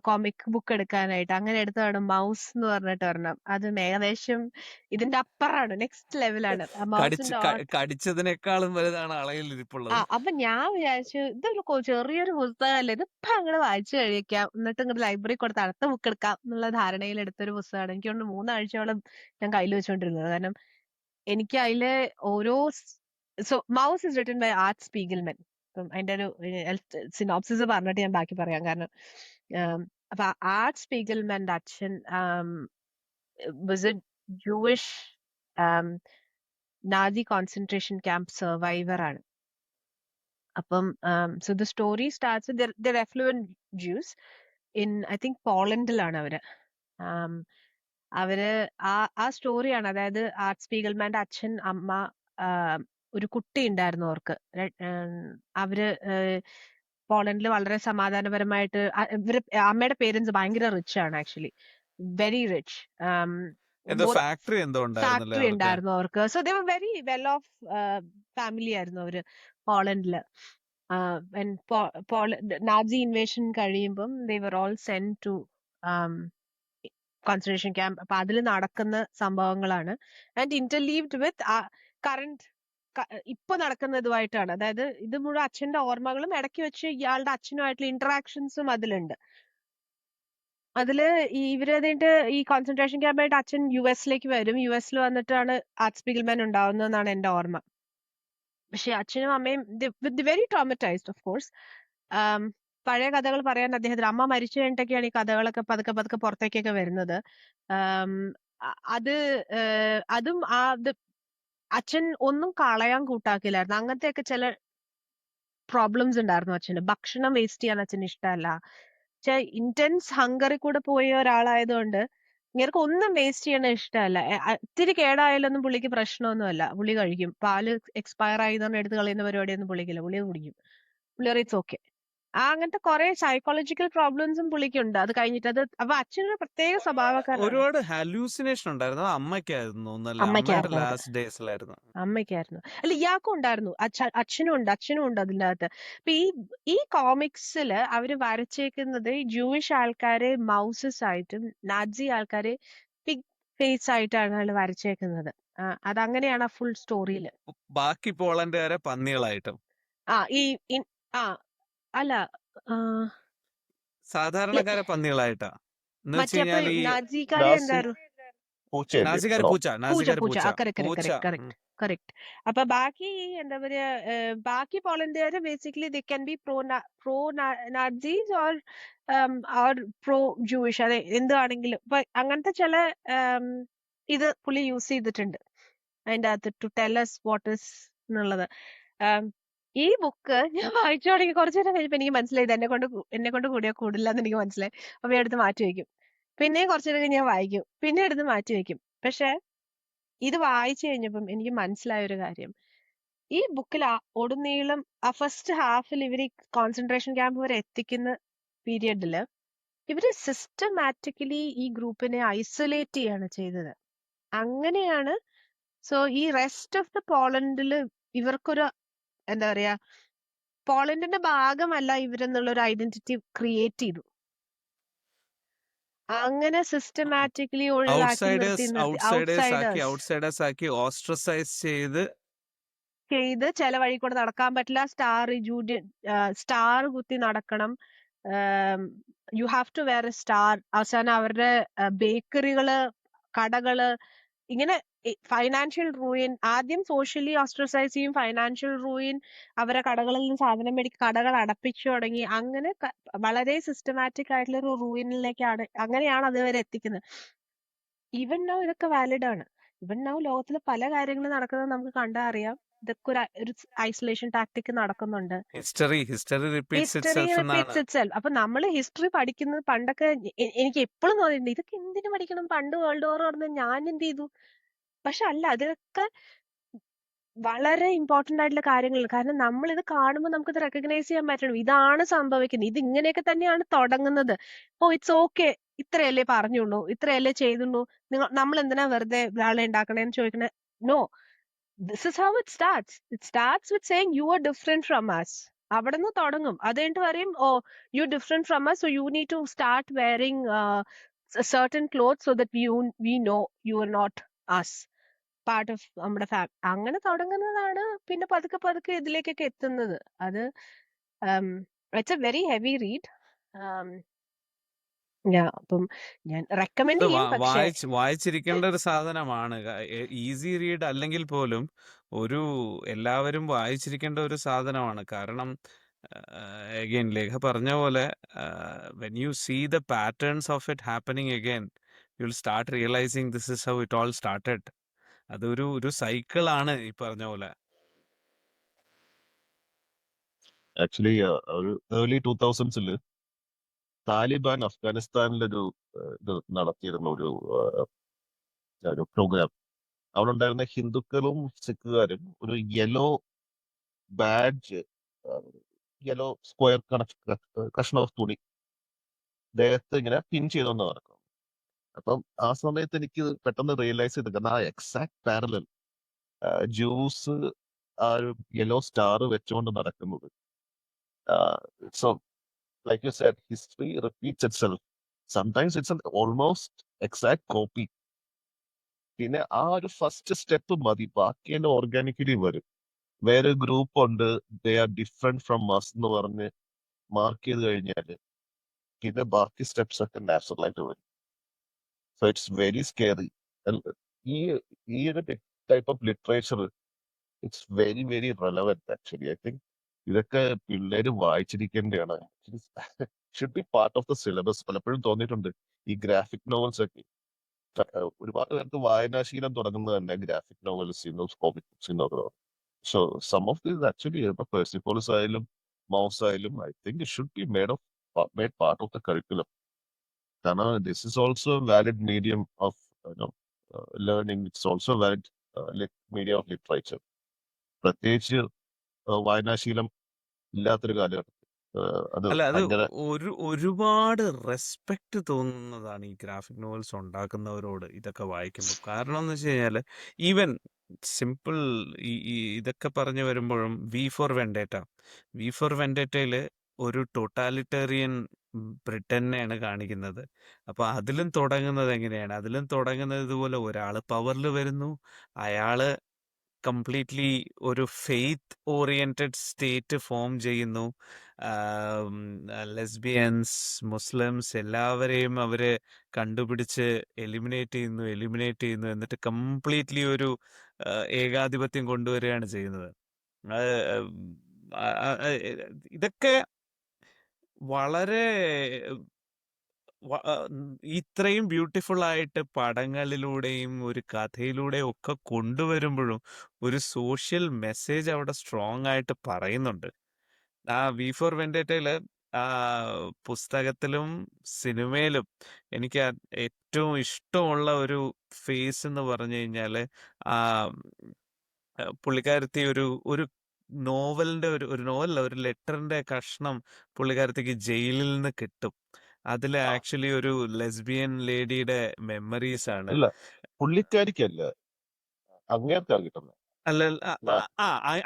Speaker 2: കോമിക് ബുക്ക് എടുക്കാനായിട്ട്. അങ്ങനെ എടുത്തതാണ് മൗസ് എന്ന് പറഞ്ഞിട്ട് ഒരെണ്ണം. അതും ഏകദേശം ഇതിന്റെ അപ്പുറാണ്, നെക്സ്റ്റ് ലെവലാണ്. മൗസിന്റെ
Speaker 1: കടിച്ചതിനേക്കാളും വലുതാണ് അളയിലിരിപ്പുള്ളത്.
Speaker 2: അപ്പൊ ഞാൻ വിചാരിച്ചു ഇതൊരു ചെറിയൊരു പുസ്തകമല്ലേ, ഇതിപ്പോ അങ്ങോട്ട് വായിച്ചു കഴിക്കാം, എന്നിട്ട് ഇങ്ങോട്ട് ലൈബ്രറി കൊടുത്ത് അടുത്ത ബുക്ക് എടുക്കാം എന്നുള്ള ധാരണയിൽ എടുത്തൊരു പുസ്തകമാണ്. എനിക്ക് കൊണ്ട് 3 ആഴ്ചയോളം ഞാൻ കയ്യിൽ വെച്ചുകൊണ്ടിരുന്നത്. കാരണം എനിക്ക് അതിലെ ഓരോ Maus is written by Art Spiegelman. അപ്പം അതിന്റെ ഒരു സിനോപ്സിസ് പറഞ്ഞിട്ട് ഞാൻ ബാക്കി പറയാം. കാരണം അപ്പൊ ആർട്ട് സ്പീഗൽമന്റെ അച്ഛൻ was a Jewish Nazi concentration camp survivor ആണ്. അപ്പം so the story starts with they're affluent Jews in I think പോളണ്ടിലാണ് അവര്. അവര് ആ സ്റ്റോറിയാണ്. അതായത് ആർട്ട് സ്പീഗൽമാന്റെ അച്ഛൻ, അമ്മ, ഒരു കുട്ടി ഉണ്ടായിരുന്നു അവർക്ക്. അവര് പോളണ്ടിൽ വളരെ സമാധാനപരമായിട്ട് ഇവര് അമ്മയുടെ പേരൻസ് ഭയങ്കര റിച്ച് ആണ്, ആക്ച്വലി വെരി റിച്ച്.
Speaker 1: ഫാക്ടറി
Speaker 2: ഉണ്ടായിരുന്നു അവർക്ക്. So they were very well off family ആയിരുന്നു അവര് പോളണ്ടില്. നാസി ഇൻവേഷൻ കഴിയുമ്പം they were all send to concentration camp. അപ്പൊ അതിൽ നടക്കുന്ന സംഭവങ്ങളാണ് ആൻഡ് ഇന്റർലീവ്ഡ് വിത്ത് കറന്റ് ഇപ്പൊ നടക്കുന്നതുമായിട്ടാണ്. അതായത് ഇത് മുഴുവൻ അച്ഛന്റെ ഓർമ്മകളും ഇടയ്ക്ക് വെച്ച് ഇയാളുടെ അച്ഛനുമായിട്ടുള്ള ഇന്ററാക്ഷൻസും അതിലുണ്ട്. അതില് ഇവര് അതിന്റെ ഈ കോൺസെൻട്രേഷൻ ക്യാമ്പായിട്ട് അച്ഛൻ US-ലേക്ക് വരും. US-ൽ വന്നിട്ടാണ് ആർട്ട് സ്പീഗൽമാൻ ഉണ്ടാവുന്നതെന്നാണ് എന്റെ ഓർമ്മ. പക്ഷെ അച്ഛനും അമ്മയും വെരി ട്രോമറ്റൈസ്ഡ് ഓഫ് കോഴ്സ്. പഴയ കഥകൾ പറയാൻ അദ്ദേഹത്തിന്, അമ്മ മരിച്ചു കഴിഞ്ഞിട്ടൊക്കെയാണ് ഈ കഥകളൊക്കെ പതുക്കെ പതുക്കെ പുറത്തേക്കൊക്കെ വരുന്നത്. അതും അച്ഛൻ ഒന്നും കളയാൻ കൂട്ടാക്കില്ലായിരുന്നു. അങ്ങനത്തെയൊക്കെ ചില പ്രോബ്ലംസ് ഉണ്ടായിരുന്നു അച്ഛന്. ഭക്ഷണം വേസ്റ്റ് ചെയ്യാൻ അച്ഛന് ഇഷ്ടമല്ല. ഇന്റൻസ് ഹങ്കറിൽ കൂടെ പോയ ഒരാളായതുകൊണ്ട് ഇങ്ങനെ ഒന്നും വേസ്റ്റ് ചെയ്യണ ഇഷ്ടമല്ല. ഇത്തിരി കേടായാലൊന്നും പുള്ളിക്ക് പ്രശ്നമൊന്നുമല്ല, പുള്ളി കഴിക്കും. പാല് എക്സ്പയർ ആയതുകൊണ്ട് എടുത്ത് കളയുന്ന പരിപാടിയൊന്നും പുള്ളിക്കില്ല, പുള്ളി കുടിക്കും. പുള്ളി ഇറ്റ്സ് ഓക്കെ. അങ്ങനത്തെ കുറെ സൈക്കോളജിക്കൽ പ്രോബ്ലംസും പുള്ളിക്കുണ്ട്. അത് കഴിഞ്ഞിട്ട് അപ്പൊ അച്ഛനൊരു പ്രത്യേക സ്വഭാവക്കാരനാണ്.
Speaker 1: ഒരുപാട് ഹാലൂസിനേഷൻ ഉണ്ടായിരുന്നു. അമ്മയ്ക്കായിരുന്നു.
Speaker 2: അല്ല, ഇയാൾക്കും ഉണ്ടായിരുന്നു, അച്ഛനും ഉണ്ട് അതിൻ്റെ അകത്ത്. അപ്പൊ ഈ കോമിക്സില് അവര് വരച്ചേക്കുന്നത് ജൂയിഷ് ആൾക്കാരെ മൗസസ് ആയിട്ടും നാസി ആൾക്കാരെ പിഗ് ഫേസ് ആയിട്ടാണ് വരച്ചേക്കുന്നത്. അതങ്ങനെയാണ് ആ ഫുൾ സ്റ്റോറിയില്.
Speaker 1: ബാക്കി പോളണ്ടുകാരെ പന്നികളായിട്ടും
Speaker 2: അല്ല,
Speaker 1: സാധാരണക്കാരെ പന്നികളായിട്ടാ.
Speaker 2: നാസിക്കാരെ എന്തായിരുന്നു? കറക്റ്റ്. അപ്പൊ ബാക്കി എന്താ പറയാ, ബാക്കി പോളണ്ടുകാര് basically they can be pro Nazis or pro Jewish, അതെ എന്താണെങ്കിലും. അപ്പൊ അങ്ങനത്തെ ചില ഇത് പുള്ളി യൂസ് ചെയ്തിട്ടുണ്ട് അതിന്റെ അകത്ത് to tell us what is എന്നുള്ളത്. ഈ ബുക്ക് ഞാൻ വായിച്ചു തുടങ്ങി കുറച്ചു നേരം കഴിഞ്ഞപ്പോ എനിക്ക് മനസ്സിലായത് എന്നെ കൊണ്ട് കൂടിയാൽ കൂടില്ല എന്ന് എനിക്ക് മനസ്സിലായി. അപ്പൊ ഞാൻ എടുത്ത് മാറ്റി വെക്കും. പിന്നെയും കുറച്ചു നേരം ഞാൻ വായിക്കും, പിന്നെ എടുത്ത് മാറ്റി വെക്കും. പക്ഷെ ഇത് വായിച്ചു കഴിഞ്ഞപ്പം എനിക്ക് മനസ്സിലായ ഒരു കാര്യം, ഈ ബുക്കിൽ ഒടുനീളം ആ ഫസ്റ്റ് ഹാഫിൽ ഇവർ ഈ കോൺസെൻട്രേഷൻ ക്യാമ്പ് വരെ എത്തിക്കുന്ന പീരിയഡില് ഇവര് സിസ്റ്റമാറ്റിക്കലി ഈ ഗ്രൂപ്പിനെ ഐസൊലേറ്റ് ചെയ്യാണ് ചെയ്തത്. അങ്ങനെയാണ് സോ ഈ റെസ്റ്റ് ഓഫ് ദ പോളണ്ടില് ഇവർക്കൊരു എന്താ പറയാ, പോളണ്ടിന്റെ ഭാഗമല്ല ഇവരെന്നുള്ള ഒരു ഐഡന്റിറ്റി ക്രിയേറ്റ് ചെയ്തു. അങ്ങനെ സിസ്റ്റമാറ്റിക്കലി ചെയ്ത് ചില വഴി കൂടെ നടക്കാൻ പറ്റില്ല. സ്റ്റാർ കുത്തി നടക്കണം. You have to wear a star. അവസാനം അവരുടെ ബേക്കറികള്, കടകള്, ഇങ്ങനെ ഫൈനാൻഷ്യൽ റൂയിൻ. ആദ്യം സോഷ്യലി ഓസ്ട്രസൈസ് ചെയ്യും, ഫൈനാൻഷ്യൽ റൂയിൻ, അവരെ കടകളിൽ നിന്ന് സാധനം മേടിക്കും, കടകൾ അടപ്പിച്ചു തുടങ്ങി. അങ്ങനെ വളരെ സിസ്റ്റമാറ്റിക് ആയിട്ടുള്ള ഒരു റൂയിനിലേക്കാണ്, അങ്ങനെയാണ് അതുവരെ എത്തിക്കുന്നത്. ഈവൻ നൗ ഇതൊക്കെ വാലിഡ് ആണ്. ഈവൻ നൗ ലോകത്തിൽ പല കാര്യങ്ങളും നടക്കുന്നത് നമുക്ക് കണ്ടാ അറിയാം. ഇതൊക്കെ ഒരു ഐസൊലേഷൻ ടാക്ടിക് നടക്കുന്നുണ്ട്. History repeats itself. അപ്പൊ നമ്മള് ഹിസ്റ്ററി പഠിക്കുന്നത് പണ്ടൊക്കെ എനിക്ക് എപ്പോഴും തോന്നിയിട്ടുണ്ട്, ഇതൊക്കെ എന്തിനു പഠിക്കണം, പണ്ട് വേൾഡ് വാർ നടന്ന ഞാൻ എന്ത് ചെയ്തു. പക്ഷെ അല്ല, അതൊക്കെ വളരെ ഇമ്പോർട്ടന്റ് ആയിട്ടുള്ള കാര്യങ്ങളാണ്. കാരണം നമ്മൾ ഇത് കാണുമ്പോൾ നമുക്കിത് റെക്കഗ്നൈസ് ചെയ്യാൻ പറ്റണം, ഇതാണ് സംഭവിക്കുന്നത്, ഇത് ഇങ്ങനെയൊക്കെ തന്നെയാണ് തുടങ്ങുന്നത്. ഇറ്റ്സ് ഓക്കെ, ഇത്രയല്ലേ പറഞ്ഞുള്ളൂ, ഇത്രയല്ലേ ചെയ്തുള്ളൂ, നമ്മൾ എന്തിനാ വെറുതെ ഒരാളെ ഉണ്ടാക്കണേന്ന് ചോദിക്കണേ. No, this is how it starts. It starts with saying you are different from us. അവിടുന്ന് തുടങ്ങും. അത് കഴിഞ്ഞിട്ട് പറയും, oh you different from us, so you need to start wearing certain clothes so that we know you are not us, part of നമ്മുടെ അങ്ങനെ തുടങ്ങുന്നതാണ്. പിന്നെ പതുക്കെ പതുക്കെ ഇതിലേക്കൊക്കെ എത്തുന്നത്. അത് it's A very heavy read. അപ്പം ഞാൻ
Speaker 1: അത്
Speaker 2: റെക്കമെൻഡ് ചെയ്യും. പക്ഷേ
Speaker 1: വായിച്ചിരിക്കേണ്ട ഒരു സാധനമാണ്. ഈസി റീഡ് അല്ലെങ്കിൽ പോലും എല്ലാവരും വായിച്ചിരിക്കേണ്ട ഒരു സാധനമാണ്. കാരണം അഗൈൻ ലേഖ പറഞ്ഞ പോലെ when you see the patterns of it happening again you will start realising this is how it all started. അതൊരു സൈക്കിൾ ആണ് ഈ പറഞ്ഞ പോലെ.
Speaker 3: ആക്ച്വലി ഒരു ഏർലി 2000s താലിബാൻ അഫ്ഗാനിസ്ഥാനിലൊരു ഇത് നടത്തിയിരുന്ന ഒരു പ്രോഗ്രാം. അവിടെ ഉണ്ടായിരുന്ന ഹിന്ദുക്കളും സിഖുകാരും ഒരു യെല്ലോ ബാഡ്ജ്, യെല്ലോ സ്ക്വയർ കഷ്ണം ഓഫ് തുണി ദേഹത്ത് ഇങ്ങനെ പിൻ ചെയ്തെന്ന് നടക്കും. അപ്പം ആ സമയത്ത് എനിക്ക് പെട്ടെന്ന് റിയലൈസ് ചെയ്ത്, കാരണം ആ എക്സാക്ട് പാരലൽ ജ്യൂസ് ആ ഒരു യെല്ലോ സ്റ്റാർ വെച്ചുകൊണ്ട് നടക്കുന്നത്. So like you said, history repeats itself. Sometimes it's an almost exact copy. പിന്നെ ആ ഒരു ഫസ്റ്റ് സ്റ്റെപ്പ് മതി, ബാക്കിയെല്ലാം ഓർഗാനിക്കലി വരും. വേറെ ഗ്രൂപ്പ് ഉണ്ട്, ദേ ആർ ഡിഫറെന്റ് ഫ്രം മസ് എന്ന് പറഞ്ഞ് മാർക്ക് ചെയ്ത് കഴിഞ്ഞാല് പിന്നെ ബാക്കി സ്റ്റെപ്സ് ഒക്കെ നാച്ചുറൽ ആയിട്ട് വരും. So it's very scary. ഈ ഒരു type of literature it's very very relevant actually. I think ഇതൊക്കെ പിള്ളേര് വായിച്ചിരിക്കേണ്ടതാണ്. Should be part of the syllabus. പലപ്പോഴും തോന്നിയിട്ടുണ്ട് ഈ ഗ്രാഫിക് നോവൽസ് ഒക്കെ ഒരുപാട് പേർക്ക് വായനാശീലം തുടങ്ങുന്നത് തന്നെ ഗ്രാഫിക് നോവൽസിന്നോ കോമിക് ബുക്സിന്നോ. So some of these actually Persepolis ആയാലും മൗസ് ആയാലും I think it should be made part of the curriculum. കാരണം this is also valid medium of learning. It's also valid medium of literature. പ്രത്യേകിച്ച് വായനാശീലം ഇല്ലാത്തൊരു കാലഘട്ടത്തിൽ അത്
Speaker 1: അല്ല, അത്
Speaker 3: ഭയങ്കര
Speaker 1: ഒരുപാട് റെസ്പെക്ട് തോന്നുന്നതാണ് ഈ ഗ്രാഫിക് നോവൽസ് ഉണ്ടാക്കുന്നവരോട് ഇതൊക്കെ വായിക്കുമ്പോൾ. കാരണം എന്ന് വെച്ച് കഴിഞ്ഞാൽ ഈവൻ സിമ്പിൾ ഇതൊക്കെ പറഞ്ഞു വരുമ്പോഴും വി ഫോർ വെൻഡേറ്റയിൽ ഒരു ടോട്ടാലിറ്റേറിയൻ ബ്രിട്ടനെയാണ് കാണിക്കുന്നത്. അപ്പൊ അതിലും തുടങ്ങുന്നത് എങ്ങനെയാണ്? അതിലും തുടങ്ങുന്നത് ഇതുപോലെ ഒരാള് പവറിൽ വരുന്നു, അയാള് കംപ്ലീറ്റ്ലി ഒരു ഫെയ്ത്ത് ഓറിയന്റഡ് സ്റ്റേറ്റ് ഫോം ചെയ്യുന്നു. ലെസ്ബിയൻസ്, മുസ്ലിംസ് എല്ലാവരെയും അവര് കണ്ടുപിടിച്ച് എലിമിനേറ്റ് ചെയ്യുന്നു. എന്നിട്ട് കംപ്ലീറ്റ്ലി ഒരു ഏകാധിപത്യം കൊണ്ടുവരികയാണ് ചെയ്യുന്നത്. ഇതൊക്കെ വളരെ ഇത്രയും ബ്യൂട്ടിഫുൾ ആയിട്ട് പടങ്ങളിലൂടെയും ഒരു കഥയിലൂടെയും ഒക്കെ കൊണ്ടുവരുമ്പോഴും ഒരു സോഷ്യൽ മെസ്സേജ് അവിടെ സ്ട്രോങ് ആയിട്ട് പറയുന്നുണ്ട്. ആ വി ഫോർ വെൻഡേറ്റയില് ആ പുസ്തകത്തിലും സിനിമയിലും എനിക്ക് ഏറ്റവും ഇഷ്ടമുള്ള ഒരു ഫേസ് എന്ന് പറഞ്ഞു കഴിഞ്ഞാല് ആ പുള്ളിക്കാരത്തി ഒരു നോവലിന്റെ ഒരു നോവലല്ല, ഒരു ലെറ്ററിന്റെ കഷ്ണം പുള്ളിക്കാരത്തിക്ക് ജയിലിൽ നിന്ന് കിട്ടും. അതില് ആക്ച്വലി ഒരു ലെസ്ബിയൻ ലേഡിയുടെ മെമ്മറീസ് ആണ്.
Speaker 3: അല്ല, പുള്ളിക്കാരിക്കല്ല, അങ്ങേർക്കാണ് കിട്ടുന്നത്.
Speaker 1: അല്ല,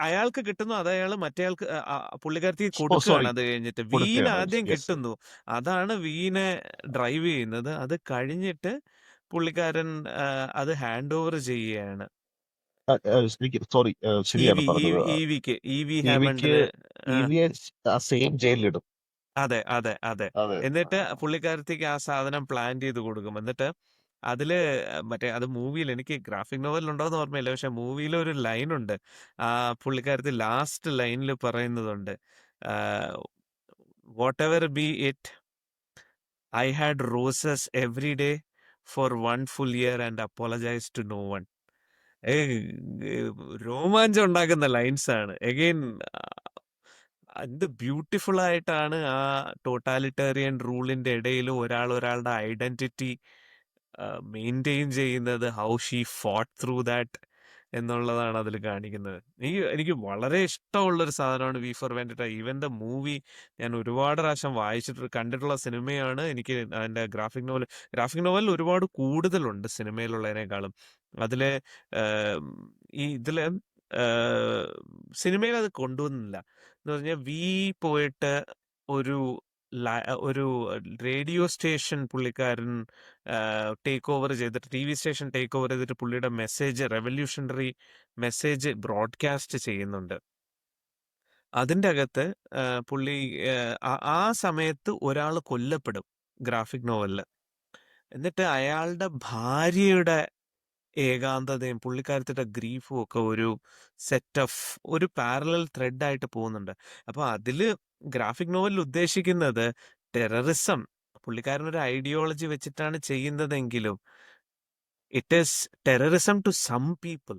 Speaker 1: അയാൾക്ക് കിട്ടുന്നു, അത് മറ്റേയാൾക്ക് പുള്ളിക്കാരത്തി കൊടുക്കുകയാണ്. അത് കഴിഞ്ഞിട്ട് വീന ആദ്യം കിട്ടുന്നു, അതാണ് വീനെ ഡ്രൈവ് ചെയ്യുന്നത്. അത് കഴിഞ്ഞിട്ട് പുള്ളിക്കാരൻ അത് ഹാൻഡ് ഓവർ ചെയ്യുകയാണ്
Speaker 3: സോറി, ശരിയാണ് പറഞ്ഞത്.
Speaker 1: ഇവി ഹാമണ്ടിന്.
Speaker 3: സെയിം ജയിലിലിടും.
Speaker 1: അതെ. എന്നിട്ട് പുള്ളിക്കാരത്തേക്ക് ആ സാധനം പ്ലാൻ ചെയ്ത് കൊടുക്കും. എന്നിട്ട് അതില് അത് മൂവിയിൽ, എനിക്ക് ഗ്രാഫിക് നോവലിൽ ഉണ്ടോന്ന് ഓർമ്മയില്ല, പക്ഷെ മൂവിയിൽ ഒരു ലൈൻ ഉണ്ട്. ആ പുള്ളിക്കാരത്തി ലാസ്റ്റ് ലൈനിൽ പറയുന്നതുണ്ട്, whatever be it, I had roses every day for 1 full year and apologise to no one. രോമാഞ്ചം ഉണ്ടാക്കുന്ന ലൈൻസ് ആണ്. എഗെയിൻ എന്ത് ബ്യൂട്ടിഫുൾ ആയിട്ടാണ് ആ ടോട്ടാലിറ്റേറിയൻ റൂളിന്റെ ഇടയിൽ ഒരാളുടെ ഐഡന്റിറ്റി മെയിൻറ്റെയിൻ ചെയ്യുന്നത്, how she fought through that എന്നുള്ളതാണ് അതിൽ കാണിക്കുന്നത്. എനിക്ക് വളരെ ഇഷ്ടമുള്ളൊരു സാധനമാണ് V for Vendetta. Even the movie ഞാൻ ഒരുപാട് പ്രാവശ്യം കണ്ടിട്ടുള്ള സിനിമയാണ്. എനിക്ക് അതിൻ്റെ ഗ്രാഫിക് നോവൽ ഒരുപാട് കൂടുതലുണ്ട് സിനിമയിലുള്ളതിനേക്കാളും. ഇതില് സിനിമയിൽ അത് കൊണ്ടുവന്നില്ല എന്ന് പറഞ്ഞാൽ പോയിട്ട് ഒരു ഒരു റേഡിയോ സ്റ്റേഷൻ പുള്ളിക്കാരൻ ടേക്ക് ഓവർ ചെയ്തിട്ട് T V station take over ചെയ്തിട്ട് പുള്ളിയുടെ മെസ്സേജ് റെവല്യൂഷണറി മെസ്സേജ് ബ്രോഡ്കാസ്റ്റ് ചെയ്യുന്നുണ്ട്. അതിൻ്റെ അകത്ത് പുള്ളി ആ സമയത്ത് ഒരാൾ കൊല്ലപ്പെടും ഗ്രാഫിക് നോവലിൽ. എന്നിട്ട് അയാളുടെ ഭാര്യയുടെ ഏകാന്തതയും പുള്ളിക്കാരത്തിന്റെ ഗ്രീഫും ഒക്കെ ഒരു പാരലൽ ത്രെഡ് ആയിട്ട് പോകുന്നുണ്ട്. അപ്പൊ അതില് ഗ്രാഫിക് നോവലിൽ ഉദ്ദേശിക്കുന്നത് ടെററിസം, പുള്ളിക്കാരൻ ഒരു ഐഡിയോളജി വെച്ചിട്ടാണ് ചെയ്യുന്നതെങ്കിലും it is terrorism to some people.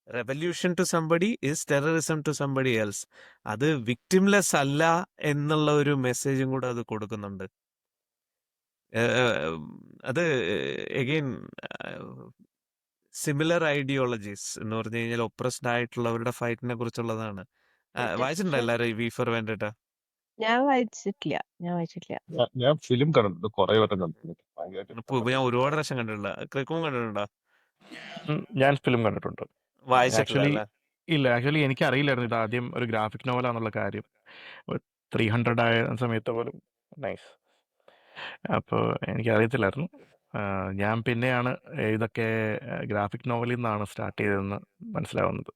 Speaker 1: Revolution to somebody is terrorism to somebody else. അത് വിക്ടിംലെസ് അല്ല എന്നുള്ള ഒരു മെസ്സേജും കൂടെ അത് കൊടുക്കുന്നുണ്ട്. അത് എഗെയിൻ സിമിലർ ഐഡിയോളജീസ് എന്ന് പറഞ്ഞു കഴിഞ്ഞാൽ ഒപ്രസ്ഡ് ആയിട്ടുള്ളവരുടെ ഫൈറ്റിനെ കുറിച്ചുള്ളതാണ്. വായിച്ചിട്ടുണ്ടോ എല്ലാരും ഈ വി ഫോർ വെൻഡറ്റ?
Speaker 2: ഞാൻ വായിച്ചിട്ടില്ല.
Speaker 3: ഞാൻ ഫിലിം കണ്ടിട്ടുണ്ട്, കുറെ വട്ടം കണ്ടിട്ടുണ്ട്. ഭയങ്കരമായിട്ട്
Speaker 1: ഞാൻ
Speaker 3: ഇഷ്ടപ്പെട്ടു.
Speaker 1: ഒരുപാട് പ്രാവശ്യം കണ്ടിട്ടില്ല. ക്രിക്കും കണ്ടിട്ടുണ്ടോ?
Speaker 4: ഞാൻ ഫിലിം കണ്ടിട്ടുണ്ട്.
Speaker 1: വായിച്ചിട്ടില്ല
Speaker 4: ആക്ച്വലി
Speaker 1: അല്ലേ?
Speaker 4: ഇല്ല, ആക്ച്വലി എനിക്ക് അറിയില്ലായിരുന്നു ഇത് ആദ്യം ഒരു ഗ്രാഫിക് നോവലാന്നുള്ള കാര്യം. 300 ആയ സമയത്ത് പോലും നൈസ്. അപ്പോൾ എനിക്ക് അറിയത്തില്ലായിരുന്നു. ഞാൻ പിന്നെയാണ് ഇതൊക്കെ ഗ്രാഫിക് നോവലിൽ നിന്നാണ് സ്റ്റാർട്ട് ചെയ്തതെന്ന് മനസ്സിലാവുന്നത്.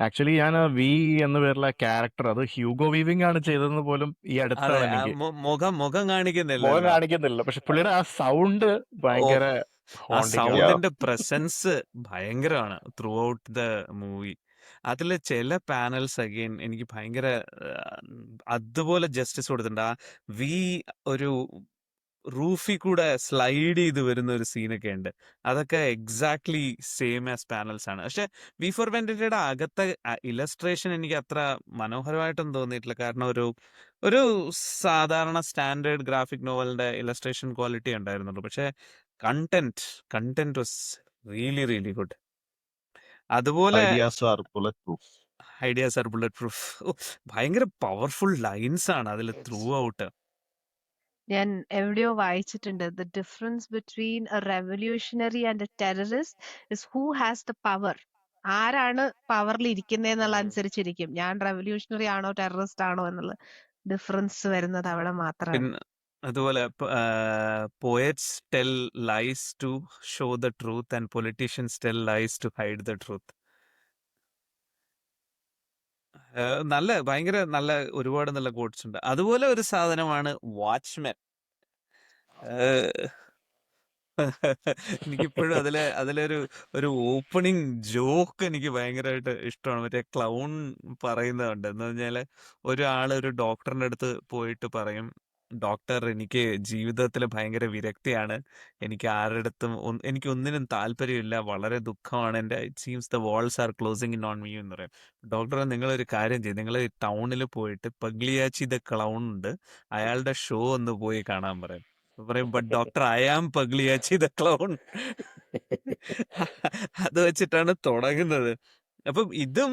Speaker 4: ആക്ച്വലി ഞാൻ വി എന്ന പേരുള്ള ക്യാരക്ടർ അത് ഹ്യൂഗോ വീവിംഗ് ആണ് ചെയ്തതെന്ന് പോലും ഈ
Speaker 1: അതെ,
Speaker 4: അടുത്താണ് എനിക്ക്
Speaker 1: മുഖം
Speaker 4: മുഖം
Speaker 1: കാണിക്കുന്നില്ലല്ലോ.
Speaker 4: കാണിക്കുന്നില്ല. പക്ഷെ പുള്ളിയുടെ ആ സൗണ്ട്
Speaker 1: ഓ,
Speaker 4: ഭയങ്കര
Speaker 1: ആ
Speaker 4: ഹോണ്ടിങ് ആണ്.
Speaker 3: Yeah.
Speaker 1: സൗണ്ടിന്റെ പ്രസൻസ് ഭയങ്കരമാണ് ത്രൂ ഔട്ട് ദ മൂവി. അതില് ചില പാനൽസ് അഗെയിൻ എനിക്ക് ഭയങ്കര അതുപോലെ ജസ്റ്റിസ് കൊടുത്തിട്ടുണ്ട്. ആ വി ഒരു റൂഫിൽ കൂടെ സ്ലൈഡ് ചെയ്ത് വരുന്ന ഒരു സീനൊക്കെ ഉണ്ട്. അതൊക്കെ എക്സാക്ട്ലി സെയിം ആസ് പാനൽസ് ആണ്. പക്ഷെ വി ഫോർ വെൻഡറ്റയുടെ അകത്തെ ഇലസ്ട്രേഷൻ എനിക്ക് അത്ര മനോഹരമായിട്ടൊന്നും തോന്നിയിട്ടില്ല. കാരണം ഒരു സാധാരണ സ്റ്റാൻഡേർഡ് ഗ്രാഫിക് നോവലിന്റെ ഇലസ്ട്രേഷൻ ക്വാളിറ്റി ഉണ്ടായിരുന്നുള്ളൂ. പക്ഷെ content was really really good. അതുപോലെ
Speaker 3: Ideas are bulletproof.
Speaker 1: Ideas R bullet proof. ഭയങ്കര പവർഫുൾ ലൈൻസ് ആണ് അതിൽ ത്രൂ ഔട്ട്.
Speaker 2: ഞാൻ എവിടെയോ വായിച്ചിട്ടുണ്ട്. The difference between A revolutionary and A terrorist is who has the power. ആരാണ് പവറിൽ ഇരിക്കുന്നതെന്നുള്ള അനുസരിച്ചിരിക്കും ഞാൻ റെവല്യൂഷണറി ആണോ ടെററിസ്റ്റ് ആണോ എന്നുള്ള ഡിഫറൻസ് വരുന്നത് അവിടെ മാത്രമാണ്.
Speaker 1: പിന്നെ അതുപോലെ poets tell lies to show the truth and politicians tell lies to hide the truth. ഭയങ്കര നല്ല ഒരുപാട് നല്ല കോട്ട്സ് ഉണ്ട്. അതുപോലെ ഒരു സാധനമാണ് വാച്ച്മാൻ. എനിക്കിപ്പോഴും അതിലൊരു ഓപ്പണിംഗ് ജോക്ക് എനിക്ക് ഭയങ്കരമായിട്ട് ഇഷ്ടമാണ്. മറ്റേ ക്ലൗൺ പറയുന്നതുണ്ട് എന്ന് പറഞ്ഞാല് ഒരു ഡോക്ടറിന്റെ അടുത്ത് പോയിട്ട് പറയും, ഡോക്ടർ എനിക്ക് ജീവിതത്തിൽ ഭയങ്കര വിരക്തിയാണ്, എനിക്ക് എനിക്ക് ഒന്നിനും താല്പര്യമില്ല, വളരെ ദുഃഖമാണ്, എൻ്റെ it seems the walls are closing in on me എന്ന് പറയും. ഡോക്ടർ നിങ്ങളൊരു കാര്യം ചെയ്യും, നിങ്ങൾ ടൗണിൽ പോയിട്ട് പഗ്ലിയാച്ചി ദ ക്ലൗൺ ഉണ്ട്, അയാളുടെ ഷോ ഒന്ന് പോയി കാണാൻ പറയും. പറയും but doctor I am Pagliacci the clown. അത് വെച്ചിട്ടാണ് തുടങ്ങുന്നത്. അപ്പം ഇതും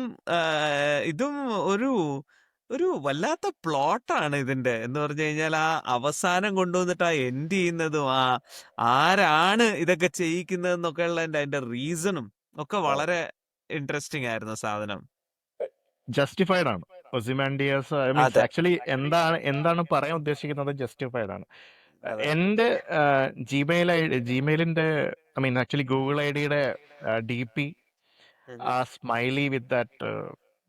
Speaker 1: ഒരു വല്ലാത്ത പ്ലോട്ടാണ് ഇതിന്റെ എന്ന് പറഞ്ഞു കഴിഞ്ഞാൽ ആ അവസാനം കൊണ്ടുവന്നിട്ട് ആ എൻഡ് ചെയ്യുന്നതും ആരാണ് ഇതൊക്കെ ചെയ്യിക്കുന്നതെന്നൊക്കെ ഉള്ളതിന്റെ അതിന്റെ റീസണും ഒക്കെ വളരെ ഇൻട്രസ്റ്റിംഗ് ആയിരുന്നു സാധനം.
Speaker 4: ജസ്റ്റിഫൈഡ് ആണ്. ഒസിമാൻഡിയസ് മീൻസ്
Speaker 1: അതെ
Speaker 4: ആക്ച്വലി എന്താണ് പറയാൻ ഉദ്ദേശിക്കുന്നത് ജസ്റ്റിഫൈഡ് ആണ്.
Speaker 1: അതെ
Speaker 4: എൻ്റെ ജിമെയിലിന്റെ ആക്ച്വലി ഗൂഗിൾ ഐഡിയുടെ DP ആ സ്മൈലി വിത്ത് ദാറ്റ്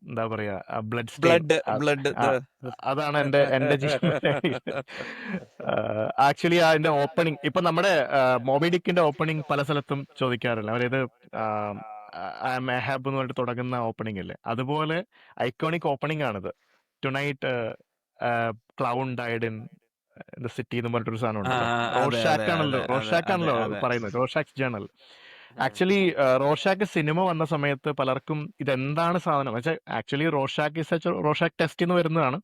Speaker 4: എന്താ പറയാ ബ്ലഡ് സ്റ്റെയിൻ,
Speaker 1: ബ്ലഡ്
Speaker 4: അതാണ് എൻ്റെ ജിമെയിൽ ഐഡി. ആക്ച്വലി അതിന്റെ ഓപ്പണിംഗ് ഇപ്പൊ നമ്മുടെ മോബി ഡിക്കിന്റെ ഓപ്പണിംഗ് പല സ്ഥലത്തും ചോദിക്കാറില്ല, അതായത് ഐ എം ഹാബ് എന്ന് പറഞ്ഞിട്ട് തുടങ്ങുന്ന ഓപ്പണിംഗ് അല്ലേ, അതുപോലെ ഐക്കോണിക് ഓപ്പണിംഗ് ആണിത്. Tonight clown died in the city എന്ന് പറഞ്ഞിട്ടൊരു സാധനം ഉണ്ടല്ലോ, റോഷാക്ക് ആണല്ലോ പറയുന്നത്, റോഷാക്സ് ജേണൽ. ആക്ച്വലി റോഷാക്ക് സിനിമ വന്ന സമയത്ത് പലർക്കും ഇതെന്താണ് സാധനം വെച്ചാൽ, ആക്ച്വലി റോഷാക്ക് ടെസ്റ്റ് എന്ന് വരുന്നതാണ്.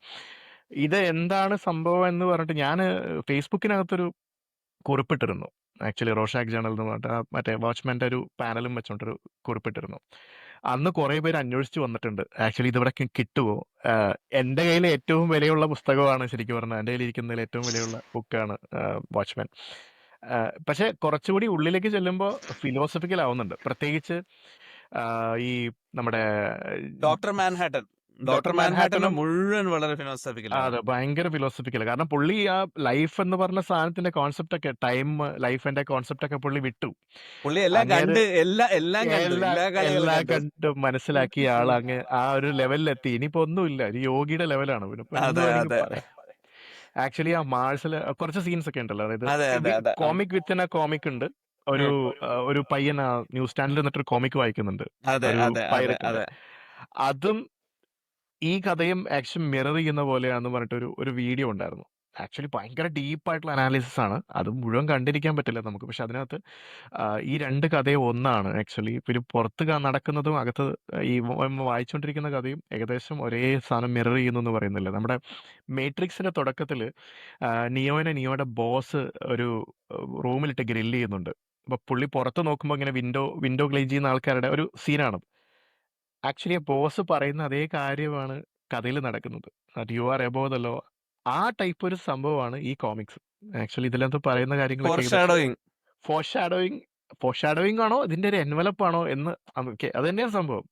Speaker 4: ഇത് എന്താണ് സംഭവം എന്ന് പറഞ്ഞിട്ട് ഞാൻ ഫേസ്ബുക്കിനകത്തൊരു കുറിപ്പിട്ടിരുന്നു. ആക്ച്വലി റോഷാക്ക് ജേണൽ എന്ന് പറഞ്ഞിട്ട് മറ്റേ വാച്ച്മാൻ്റെ ഒരു പാനലും വെച്ചോണ്ടൊരു കുറിപ്പിട്ടിരുന്നു. അന്ന് കുറേ പേര് അന്വേഷിച്ച് വന്നിട്ടുണ്ട് ആക്ച്വലി ഇതിവിടെ കിട്ടുമോ. എൻ്റെ കയ്യിൽ ഏറ്റവും വിലയുള്ള പുസ്തകമാണ് ശരിക്കും പറഞ്ഞാൽ, എൻ്റെ കയ്യിൽ ഇരിക്കുന്നതിൽ ഏറ്റവും വിലയുള്ള ബുക്കാണ് വാച്ച്മാൻ. പക്ഷെ കുറച്ചുകൂടി ഉള്ളിലേക്ക് ചെല്ലുമ്പോൾ ഫിലോസഫിക്കൽ ആവുന്നുണ്ട്. പ്രത്യേകിച്ച് ഈ നമ്മുടെ
Speaker 1: ഡോക്ടർ മാൻഹാട്ടൻ
Speaker 4: ഡോക്ടർ
Speaker 1: ഡോക്ടർ മാൻഹാട്ടന്
Speaker 4: മാൻഹാട്ടനും
Speaker 1: മുഴുവൻ വളരെ ഫിലോസഫിക്കലാണ്.
Speaker 4: അതെ ഭയങ്കര ഫിലോസഫിക്കൽ. കാരണം പുള്ളി ആ ലൈഫ് എന്ന് പറഞ്ഞ സാധനത്തിന്റെ കോൺസെപ്റ്റ് ഒക്കെ ടൈം ലൈഫിന്റെ കോൺസെപ്റ്റ് ഒക്കെ പുള്ളി വിട്ടു.
Speaker 1: പുള്ളി എല്ലാം
Speaker 4: അങ്ങേര്
Speaker 1: കണ്ട് എല്ലാം കണ്ടു,
Speaker 4: എല്ലാ
Speaker 1: എല്ലാ കളികളും
Speaker 4: എല്ലാം
Speaker 1: കണ്ടു.
Speaker 4: കണ്ട് മനസ്സിലാക്കിയ ആൾ അങ്ങ് ആ ഒരു ലെവലിലെത്തി. ഇനിയിപ്പോ ഒന്നുമില്ല, ഒരു യോഗിയുടെ ലെവലാണ്. പിന്നെ ഇപ്പൊ എന്ത്
Speaker 1: അതെ
Speaker 4: വേണമെങ്കിൽ
Speaker 1: അതെ
Speaker 4: പറയാം. ആക്ച്വലി ആ മാർസിൽ കുറച്ച് സീൻസ് ഒക്കെ ഉണ്ടല്ലോ,
Speaker 1: അതെ
Speaker 4: അതായത്
Speaker 1: അതെ അതെ
Speaker 4: കോമിക് വിത്തിൻ ആ കോമിക് ഉണ്ട്. ഒരു ഒരു പയ്യൻ ന്യൂസ് സ്റ്റാൻഡിൽ നിന്നിട്ട് ഒരു കോമിക് വായിക്കുന്നുണ്ട്,
Speaker 1: അതെ
Speaker 4: ഒരു
Speaker 1: അതെ അതെ
Speaker 4: പൈററ്റിന്റെ.
Speaker 1: അതെ
Speaker 4: അതും ഈ കഥയും ആക്ഷൻ മിറർ ചെയ്യുന്ന പോലെയാണെന്ന് പറഞ്ഞിട്ട് ഒരു വീഡിയോ ഉണ്ടായിരുന്നു. ആക്ച്വലി ഭയങ്കര ഡീപ്പായിട്ടുള്ള അനാലിസിസ് ആണ്. അത് മുഴുവൻ കണ്ടിരിക്കാൻ പറ്റില്ല നമുക്ക്. പക്ഷെ അതിനകത്ത് ഈ രണ്ട് കഥയും ഒന്നാണ് ആക്ച്വലി. പിന്നെ പുറത്ത് നടക്കുന്നതും അകത്ത് ഈ വായിച്ചുകൊണ്ടിരിക്കുന്ന കഥയും ഏകദേശം ഒരേ സാധനം മിറർ ചെയ്യുന്നു എന്ന് പറയുന്നില്ല. നമ്മുടെ മേട്രിക്സിന്റെ തുടക്കത്തിൽ നിയോയുടെ ബോസ് ഒരു റൂമിലിട്ട് ഗ്രില്ല് ചെയ്യുന്നുണ്ട്. അപ്പൊ പുള്ളി പുറത്ത് നോക്കുമ്പോൾ ഇങ്ങനെ വിൻഡോ ക്ലീൻ ചെയ്യുന്ന ആൾക്കാരുടെ ഒരു സീനാണ്. ആക്ച്വലി ബോസ് പറയുന്ന അതേ കാര്യമാണ് കഥയിൽ നടക്കുന്നത്. You are above the law. ആ ടൈപ്പ് ഒരു സംഭവമാണ് ഈ കോമിക്സ്. ആക്ച്വലി ഇതിനകത്ത് പറയുന്ന കാര്യങ്ങളൊക്കെ
Speaker 1: ഫോർഷാഡോയിങ്
Speaker 4: ഫോർഷാഡോയിങ് ആണോ ഇതിന്റെ ഒരു എൻവലപ്പ് ആണോ എന്ന് അത് തന്നെയാണ് സംഭവം.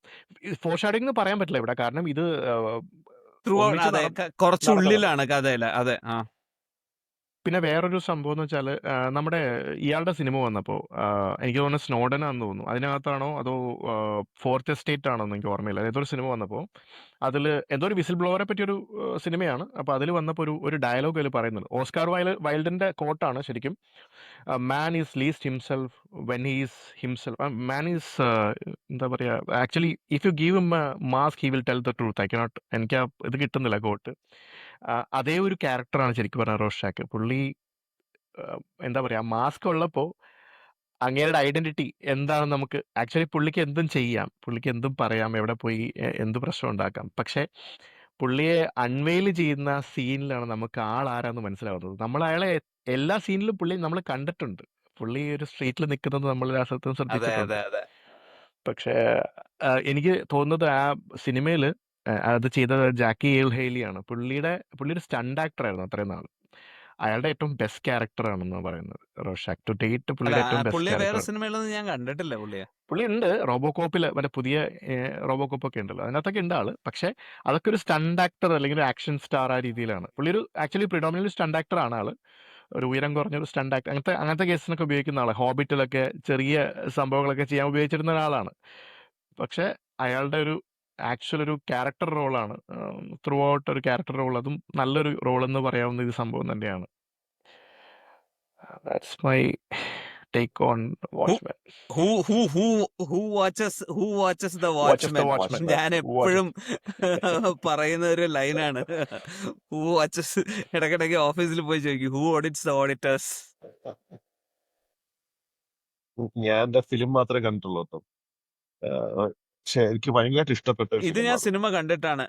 Speaker 4: ഫോർഷാഡോയിങ് എന്ന് പറയാൻ പറ്റില്ല ഇവിടെ, കാരണം ഇത്
Speaker 1: ത്രൂ
Speaker 4: ഒന്നിച്ച്
Speaker 1: അതെ
Speaker 4: നടക്കുന്നത്.
Speaker 1: കുറച്ചുള്ളിലാണ് കഥയില്. അതെ ആ
Speaker 4: പിന്നെ വേറൊരു സംഭവം എന്ന് വെച്ചാൽ നമ്മുടെ ഇയാളുടെ സിനിമ വന്നപ്പോൾ എനിക്ക് തോന്നുന്നു സ്നോഡനാന്ന് തോന്നുന്നു, അതിനകത്താണോ അതോ ഫോർത്ത് എസ്റ്റേറ്റ് ആണോ എന്ന് എനിക്ക് ഓർമ്മയില്ല. ഏതൊരു സിനിമ വന്നപ്പോൾ അതിൽ എന്തോ ഒരു വിസിൽ ബ്ലോവറെ പറ്റിയൊരു സിനിമയാണ്. അപ്പോൾ അതിൽ വന്നപ്പോൾ ഒരു ഡയലോഗ് അതിൽ പറയുന്നുണ്ട്. ഓസ്കാർ വൈൽഡിന്റെ കോട്ടാണ് ശരിക്കും. Man is least himself when he's himself. Man is എന്താ പറയുക, actually if you give him mask he will tell the truth. I cannot, എനിക്ക് ഇത് കിട്ടുന്നില്ല കോട്ട്. അതേ ഒരു ക്യാരക്ടറാണ് ശരിക്കും പറഞ്ഞ റോഷാക്ക്. പുള്ളി എന്താ പറയാ, മാസ്ക് ഉള്ളപ്പോൾ അങ്ങേരുടെ ഐഡന്റിറ്റി എന്താണെന്ന് നമുക്ക് ആക്ച്വലി പുള്ളിക്ക് എന്തും ചെയ്യാം, പുള്ളിക്ക് എന്തും പറയാം, എവിടെ പോയി എന്ത് പ്രശ്നം ഉണ്ടാക്കാം. പക്ഷെ പുള്ളിയെ അൺവെയിൽ ചെയ്യുന്ന സീനിലാണ് നമുക്ക് ആളാരാന്ന് മനസ്സിലാവുന്നത്. നമ്മൾ അയാളെ എല്ലാ സീനിലും പുള്ളി നമ്മൾ കണ്ടിട്ടുണ്ട്. പുള്ളി ഒരു സ്ട്രീറ്റിൽ നിൽക്കുന്നത് നമ്മൾ രാസത്വം
Speaker 1: അതെ
Speaker 4: ശ്രദ്ധിച്ചിട്ടുണ്ട്.
Speaker 1: അതെ അതെ
Speaker 4: പക്ഷേ എനിക്ക് തോന്നുന്നത് ആ സിനിമയിൽ അത് ചെയ്തത് ജാക്കി ഏൽ ഹെയ്ലിയാണ്. പുള്ളി ഒരു സ്റ്റണ്ട് ആക്ടർ ആയിരുന്നു അത്രയും നാൾ. അയാളുടെ ഏറ്റവും ബെസ്റ്റ് ക്യാരക്ടർ ആണെന്ന് പറയുന്നത് റോഷാക്ക്. ടു ഡേറ്റ്
Speaker 1: അല്ല
Speaker 4: പുള്ളിയുടെ ഏറ്റവും ബെസ്റ്റ്
Speaker 1: പുള്ളിയെ വേറെ
Speaker 4: ക്യാരക്ടർ.
Speaker 1: സിനിമയിലൊന്നും ഞാൻ കണ്ടിട്ടില്ല പുള്ളിയെ.
Speaker 4: പുള്ളി ഉണ്ട് റോബോകോപ്പിൽ, മറ്റേ പുതിയ റോബോകോപ്പ് ഒക്കെ ഉണ്ടല്ലോ, അതിനകത്തൊക്കെ ഉണ്ട് ആള്. പക്ഷെ അതൊക്കെ ഒരു സ്റ്റണ്ട് ആക്ടർ അല്ലെങ്കിൽ ഒരു ആക്ഷൻ സ്റ്റാർ ആ രീതിയിലാണ്. പുള്ളി ഒരു ആക്ച്വലി പ്രിഡോമിനന്റ് സ്റ്റണ്ട് ആക്ടർ ആണ് ആള്. ഒരു ഉയരം കുറഞ്ഞൊരു സ്റ്റണ്ട് ആക്ടർ, അങ്ങനത്തെ കേസിനൊക്കെ ഉപയോഗിക്കുന്ന ആളാണ്. ഹോബിറ്റിലൊക്കെ ചെറിയ സംഭവങ്ങളൊക്കെ ചെയ്യാൻ ഉപയോഗിച്ചിരുന്ന ഒരാളാണ്. പക്ഷെ അയാളുടെ ഒരു ആക്ച്വൽ ഒരു ക്യാരക്ടർ റോളാണ്, ത്രൂ ഔട്ട് ഒരു ക്യാരക്ടർ റോൾ. അതും നല്ലൊരു റോൾ എന്ന് പറയാവുന്ന ഇത് സംഭവം തന്നെയാണ്. That's my take on watchman.
Speaker 1: Who watches the
Speaker 4: Watches the
Speaker 1: Watchmen?
Speaker 4: Watchmen.
Speaker 1: ഞാൻ എപ്പോഴും പറയുന്ന ഒരു ലൈനാണ്. ഹൂ വാച്ചസ്, ഇടയ്ക്കിടയ്ക്ക് ഓഫീസിൽ പോയി ചോദിക്കും ഹൂ ഓഡിറ്റ്സ് ദ ഓഡിറ്റേഴ്സ്.
Speaker 3: ഞാൻ എന്റെ ഫിലിം മാത്രമേ കണ്ടിട്ടുള്ളൂ കേട്ടോ. പക്ഷെ എനിക്ക് ഭയങ്കരമായിട്ട് ഇഷ്ടപ്പെട്ട ഒരു
Speaker 1: ഇത് ഞാൻ
Speaker 3: ഫിലിമാണ്.
Speaker 1: സിനിമ കണ്ടിട്ടാണ്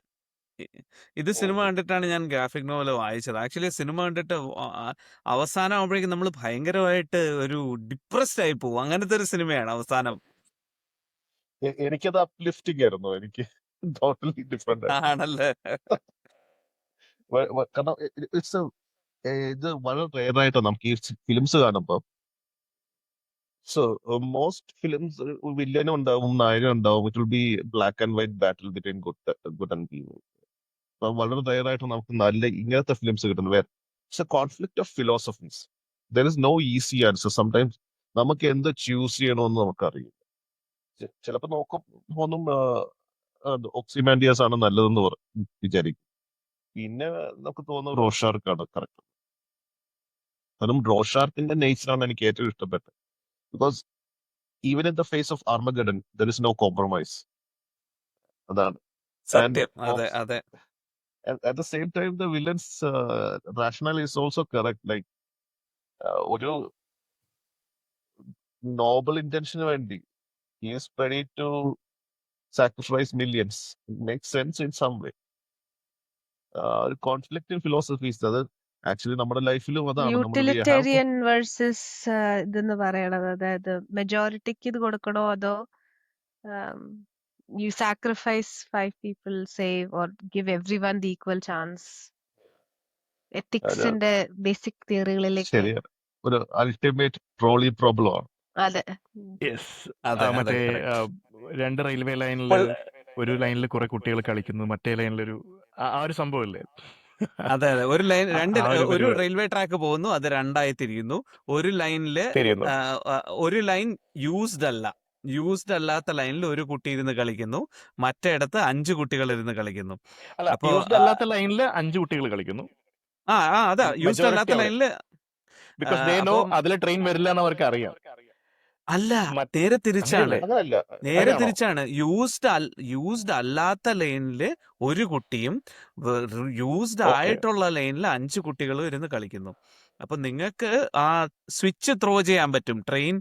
Speaker 1: സിനിമ കണ്ടിട്ടാണ് ഞാൻ ഗ്രാഫിക് നോവൽ വായിച്ചത്. ആക്ച്വലി സിനിമ കണ്ടിട്ട് അവസാനം ആവുമ്പോഴേക്കും നമ്മൾ ഭയങ്കരമായിട്ട് ഒരു ഡിപ്രസ്ഡ് ആയി പോകും. അങ്ങനത്തെ ഒരു സിനിമയാണ് അവസാനം.
Speaker 3: എനിക്കത് അപ്ലിഫ്റ്റിംഗ് ആയിരുന്നു. എനിക്ക് ടോട്ടലി ഡിഫറെന്റ് ആയിരുന്നു.
Speaker 1: ആണല്ലേ?
Speaker 3: കാരണം ഇത് വളരെ റെയറായിട്ടാണ് നമുക്ക് ഈ ഫിലിംസ് കാണുമ്പോൾ. സോ മോസ്റ്റ് ഫിലിംസ് വില്ലനും ഉണ്ടാവും, നായകനും ഉണ്ടാവും. It will be black and white battle between good and evil. വളരെ റെയറായിട്ട് നമുക്ക് നല്ല ഇങ്ങനത്തെ ഫിലിംസ് കിട്ടുന്നത്. It's a conflict of philosophies. There is no easy answer. Sometimes നമുക്ക് എന്ത് ചൂസ് ചെയ്യണമെന്ന് നമുക്കറിയില്ല. ചിലപ്പോൾ തോന്നും ഒക്സിമാൻഡിയാസ് ആണ് നല്ലതെന്ന് വിചാരിക്കും. പിന്നെ നമുക്ക് തോന്നുന്നു റോഷാർക്കാണ് കറക്റ്റ്. കാരണം റോഷാർക്കിന്റെ നേച്ചറാണ് എനിക്ക് ഏറ്റവും ഇഷ്ടപ്പെട്ടത്. Because even in the face of Armageddon there is no compromise. അതാണ്.
Speaker 1: സത്യം. അതെ അതെ.
Speaker 3: At the same time, the villain's rationale is also correct. Like, ഒരു നോബൽ ഇന്റൻഷന് വേണ്ടി he is ready to sacrifice millions. It makes sense in some way. ഒരു conflicting philosophies അത് actually നമ്മുടെ ലൈഫിലും അതാണ്.
Speaker 2: യൂട്ടിലിറ്റേറിയൻ വേഴ്സസ് ഇതെന്ന് പറയണത്, അതായത് മെജോറിറ്റിക്ക് ഇത് കൊടുക്കണോ അതോ you sacrifice 5 people, save or give everyone the equal chance. എത്തിക്സിന്റെ ബേസിക് തിയറികളിലേക്ക്
Speaker 3: ശരിയാണ്. ഒരു അൾട്ടിമേറ്റ് ട്രോളി പ്രോബ്ലം ആണ്.
Speaker 2: അതെ.
Speaker 4: യെസ്.
Speaker 1: അതെ അതെ
Speaker 4: മറ്റേ
Speaker 1: കറക്റ്റ്.
Speaker 4: 2 റെയിൽവേ ലൈനില്
Speaker 5: ഇപ്പോൾ
Speaker 4: ഒരു ലൈനിൽ കുറെ കുട്ടികൾ കളിക്കുന്നു, മറ്റേ ലൈനിലൊരു ആ ഒരു സംഭവമില്ലേ?
Speaker 1: അതെ അതെ ഒരു ലൈൻ രണ്ട്
Speaker 4: ആ ഒരു
Speaker 1: ഒരു
Speaker 4: പരിപാടി
Speaker 1: റെയിൽവേ ട്രാക്ക് പോകുന്നു, അത് രണ്ടായി തിരിയുന്നു. ഒരു ലൈനില്
Speaker 5: തിരിയുന്നു.
Speaker 1: ഒരു ലൈൻ യൂസ്ഡ് അല്ലാത്ത ലൈനിൽ ഒരു കുട്ടി ഇരുന്ന് കളിക്കുന്നു, മറ്റേടത്ത് 5 കുട്ടികൾ ഇരുന്ന് കളിക്കുന്നു.
Speaker 4: അല്ല,
Speaker 1: അപ്പോ
Speaker 4: യൂസ്ഡ് അല്ലാത്ത ലൈനിൽ 5 കുട്ടികൾ കളിക്കുന്നു.
Speaker 1: അതാ യൂസ്ഡ്
Speaker 4: മെജോറിറ്റി
Speaker 1: അല്ലാത്ത
Speaker 4: അവിടെ,
Speaker 1: ലൈനില്.
Speaker 4: ബിക്കോസ് ദേ നോ
Speaker 1: അപ്പം
Speaker 4: അതിൽ ട്രെയിൻ വരില്ല എന്ന് അവർക്ക് അറിയാം.
Speaker 1: അല്ല,
Speaker 4: മറ്റ്
Speaker 1: നേരെ തിരിച്ചാണ്.
Speaker 4: അങ്ങനെയല്ലേ?
Speaker 3: അങ്ങനല്ല.
Speaker 1: നേരെ
Speaker 3: അങ്ങനെയാണോ?
Speaker 1: തിരിച്ചാണ്. യൂസ്ഡ് അല്ലാത്ത ലൈനില് ഒരു കുട്ടിയും യൂസ്ഡ്
Speaker 3: ഓക്കെ.
Speaker 1: ആയിട്ടുള്ള ലൈനിൽ 5 കുട്ടികളും ഇരുന്ന് കളിക്കുന്നു. അപ്പൊ നിങ്ങൾക്ക് ആ സ്വിച്ച് ത്രോ ചെയ്യാൻ പറ്റും, ട്രെയിൻ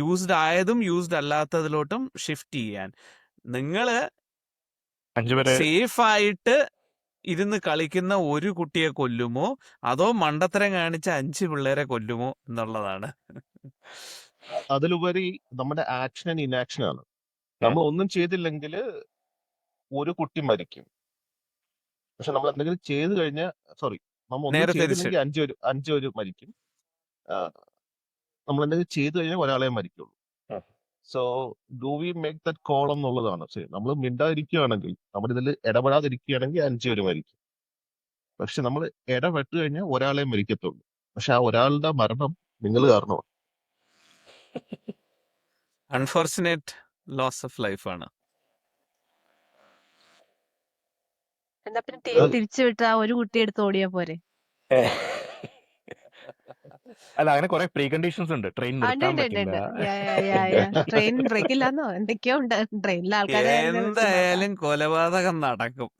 Speaker 1: യൂസ്ഡ് ആയതും യൂസ്ഡ് അല്ലാത്തതിലോട്ടും ഷിഫ്റ്റ് ചെയ്യാൻ. നിങ്ങള്
Speaker 4: 5 പേരെ
Speaker 1: സേഫ് ആയിട്ട് ഇരുന്ന് കളിക്കുന്ന ഒരു കുട്ടിയെ കൊല്ലുമോ അതോ മണ്ടത്തരം കാണിച്ച 5 പിള്ളേരെ കൊല്ലുമോ എന്നുള്ളതാണ്.
Speaker 3: അതിലുപരി നമ്മുടെ ആക്ഷൻ ആൻഡ് ഇനാക്ഷൻ ആണ്.
Speaker 5: ഉം.
Speaker 3: നമ്മൾ ഒന്നും ചെയ്തില്ലെങ്കിൽ ഒരു കുട്ടി മരിക്കും. പക്ഷെ നമ്മൾ എന്തെങ്കിലും ചെയ്തു കഴിഞ്ഞാൽ നമ്മൾ ഒന്നും
Speaker 1: നേരെ തിരിച്ച്.
Speaker 3: ചെയ്തില്ലെങ്കിൽ അഞ്ചു പേര് മരിക്കും. നമ്മൾ എന്തെങ്കിലും ചെയ്തു കഴിഞ്ഞാൽ ഒരാളെ മരിക്കുള്ളൂ.
Speaker 5: ഉം.
Speaker 3: So do we make that call എന്നുള്ളതാണ്. ശരി, നമ്മൾ മിണ്ടാതിരിക്കുകയാണെങ്കിൽ, നമ്മൾ ഇതിൽ ഇടപെടാതിരിക്കുകയാണെങ്കിൽ 5 പേര് മരിക്കും. പക്ഷെ നമ്മൾ ഇടപെട്ട് കഴിഞ്ഞാൽ ഒരാളെ മരിക്കത്തുള്ളൂ. പക്ഷെ ആ ഒരാളുടെ മരണം നിങ്ങൾ കാരണമാണ്.
Speaker 1: അൺഫോർച്ചുനേറ്റ് ലോസ് ഓഫ് ലൈഫ് ആണ്.
Speaker 2: എന്നാ പിന്നെ
Speaker 3: അത്
Speaker 2: തിരിച്ചു വിട്ട് ആ ഒരു കുട്ടി എടുത്ത് ഓടിയാ പോരെ?
Speaker 4: അല്ല, അങ്ങനെ കുറെ പ്രീ കണ്ടീഷൻസ് ഉണ്ട്. ട്രെയിൻ
Speaker 2: ഉണ്ട്
Speaker 4: നിർത്താൻ
Speaker 2: ഉണ്ട് ഉണ്ട്
Speaker 4: പറ്റില്ല.
Speaker 2: ഉണ്ട്. യാ യാ യാ യാ ട്രെയിൻ ബ്രേക്ക് ഇല്ലാന്നോ എന്തൊക്കെയോ ഉണ്ട്. ട്രെയിനിലെ ആൾക്കാരെ തന്നെ വെച്ച് നോക്കാം.
Speaker 1: എന്തായാലും കൊലപാതകം നടക്കും.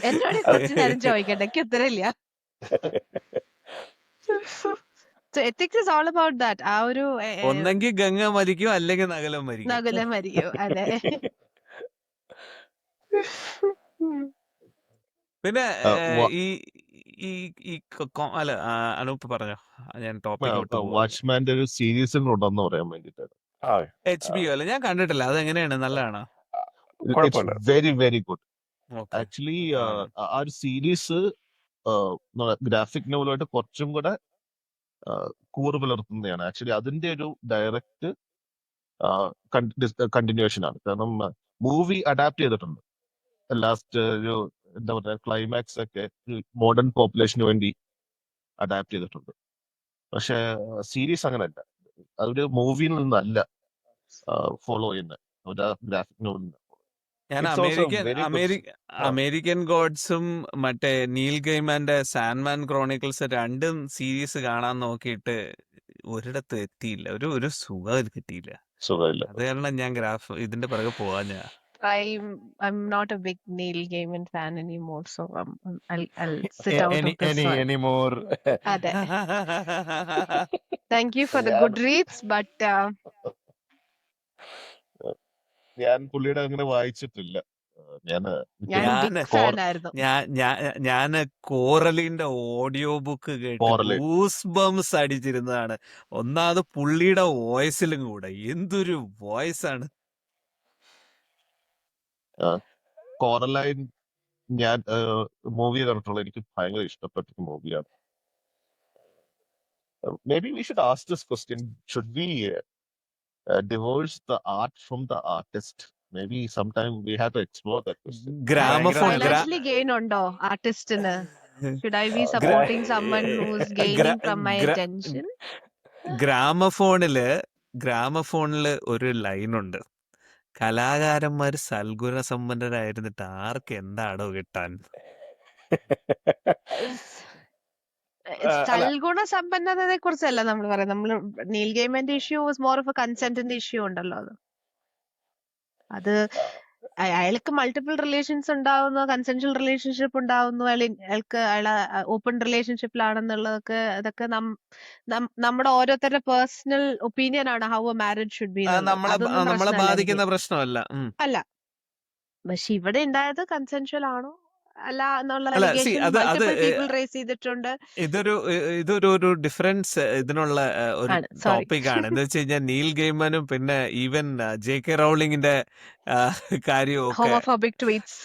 Speaker 2: എന്നോട് ഈ
Speaker 5: അത്
Speaker 2: ക്വസ്റ്റ്യൻ ആരും ചോദിക്കണ്ട, എനിക്ക് ഉത്തരമില്ല. So ethics is all about that. ആ ഒരു
Speaker 1: ഒന്നെങ്കിൽ ഗംഗ മരിക്കും, അല്ലെങ്കിൽ നഗലം മരിക്കും.
Speaker 2: നകുലം മരിക്കും. അതെ.
Speaker 1: പിന്നെ
Speaker 3: വ-
Speaker 1: ഈ ഈ ഈ അല്ല, അനൂപ് പറഞ്ഞോ, ഞാൻ ടോപ്പിക് വിട്ടു പോവാ.
Speaker 3: വാച്ച്മാന്റെ ഒരു സീരീസും ഉണ്ടെന്ന് പറയാൻ വേണ്ടിയിട്ടാണ്.
Speaker 5: ആ,
Speaker 1: HBO അല്ല, ഞാൻ കണ്ടിട്ടില്ല. അതെങ്ങനെയാണ്, നല്ലതാണോ?
Speaker 3: ഇറ്റ്സ്
Speaker 5: കുഴപ്പമില്ല.
Speaker 3: Very very good.
Speaker 1: Okay.
Speaker 3: Actually ആ ഒരു സീരീസ് ഗ്രാഫിക് നോവലുമായിട്ട് കുറച്ചും കൂടെ കൂറ് പുലർത്തുന്നതാണ്. ആക്ച്വലി അതിന്റെ ഒരു ഡയറക്റ്റ് കണ്ടിന്യൂഷൻ ആണ്. കാരണം മൂവി അഡാപ്റ്റ് ചെയ്തിട്ടുണ്ട്. ലാസ്റ്റ് ഒരു എന്താ പറയുക, ക്ലൈമാക്സ് ഒക്കെ മോഡേൺ പോപ്പുലേഷന് വേണ്ടി അഡാപ്റ്റ് ചെയ്തിട്ടുണ്ട്. പക്ഷെ സീരീസ് അങ്ങനെയല്ല, അതൊരു മൂവിയിൽ നിന്നല്ല ഫോളോ ചെയ്യുന്നത്, ഒരു ഗ്രാഫിക് നോവലിൽ.
Speaker 1: ഞാൻ
Speaker 5: It's also very good.
Speaker 1: American ഗോഡ്സും മറ്റേ നീൽ ഗെയ്മാന്റെ സാൻഡ്മാൻ ക്രോണിക്കിൾസ് രണ്ടും സീരീസ് കാണാൻ നോക്കിയിട്ട് ഒരിടത്തും എത്തിയില്ല. ഒരു സുഖം കിട്ടിയില്ല.
Speaker 3: സുഖമില്ല.
Speaker 1: അത് കാരണം ഞാൻ ഇതിന്റെ പിറകെ പോവാഞ്ഞ.
Speaker 2: I'm not a big Neil Gaiman fan anymore, so I'll sit out of this one.
Speaker 4: anymore.
Speaker 2: അതെ. Thank you for the good reads, but
Speaker 3: ഞാൻ പുള്ളിയുടെ അങ്ങനെ വായിച്ചിട്ടില്ല. ഞാൻ
Speaker 2: ബിഗ് ഫാൻ ആയിരുന്നു.
Speaker 1: ഞാൻ കോറലിന്റെ ഓഡിയോ ബുക്ക് കേട്ട്
Speaker 3: കോറലിൻ.
Speaker 1: Goose bumps അടിച്ചിരുന്നതാണ്. ഒന്നാമത് പുള്ളിയുടെ വോയിസിലും കൂടെ എന്തൊരു വോയിസ് ആണ്.
Speaker 3: കോറലൈൻ ഞാൻ മൂവി കണ്ടിട്ടുള്ള, എനിക്ക് ഭയങ്കര ഇഷ്ടപ്പെട്ട മൂവിയാണ്. Maybe we should ask this question. Should we divorce the art from the artist? Maybe sometime we have to explore that question.
Speaker 1: Gramophone
Speaker 2: Financially gain ഉണ്ടോ ആർട്ടിസ്റ്റിന്? Should I be supporting someone who's gaining from my attention?
Speaker 1: ഗ്രാമഫോണില് ഒരു ലൈനുണ്ട്, കലാകാരന്മാർ സൽഗുണ സമ്പന്നരായിരുന്നിട്ട് ആർക്ക് എന്താണോ കിട്ടാൻ.
Speaker 2: സൽഗുണ സമ്പന്നതയെ കുറിച്ചല്ല നമ്മൾ പറയുന്നത്. നമ്മള് Neil ഗെയിമിന്റെ issue was more of a കൺസെന്റിന്റെ ഇഷ്യൂ ഉണ്ടല്ലോ. അത് അയാൾക്ക് മൾട്ടിപ്പിൾ റിലേഷൻസ് ഉണ്ടാവുന്നു, കൺസെൻഷ്യൽ റിലേഷൻഷിപ്പ് ഉണ്ടാവുന്നു, അയാളെ ഓപ്പൺ റിലേഷൻഷിപ്പിലാണെന്നുള്ളതൊക്കെ അതൊക്കെ നമ്മുടെ ഓരോരുത്തരുടെ പേഴ്സണൽ ഒപ്പീനിയൻ ആണ് how a marriage should be.
Speaker 1: നമ്മളെ ബാധിക്കുന്ന പ്രശ്നമല്ല.
Speaker 2: അല്ല, പക്ഷെ ഇവിടെ ഉണ്ടായത് കൺസെൻഷ്യൽ ആണോ അല്ല എന്നുള്ള
Speaker 1: അല്ല,
Speaker 2: പീപ്പിൾ റേസ് ചെയ്തിട്ടുണ്ട്.
Speaker 1: ഇതൊരു ഡിഫറൻസ് ഇതിനുള്ള ഒരു ടോപ്പിക് ആണ്. എന്ന് വെച്ച് കഴിഞ്ഞാൽ നീൽ ഗെയ്മനും പിന്നെ ഈവൻ JK റൗളിങ്ങിന്റെ കാര്യമൊക്കെ
Speaker 2: ഹോമോഫോബിക് ട്വീറ്റ്സ്.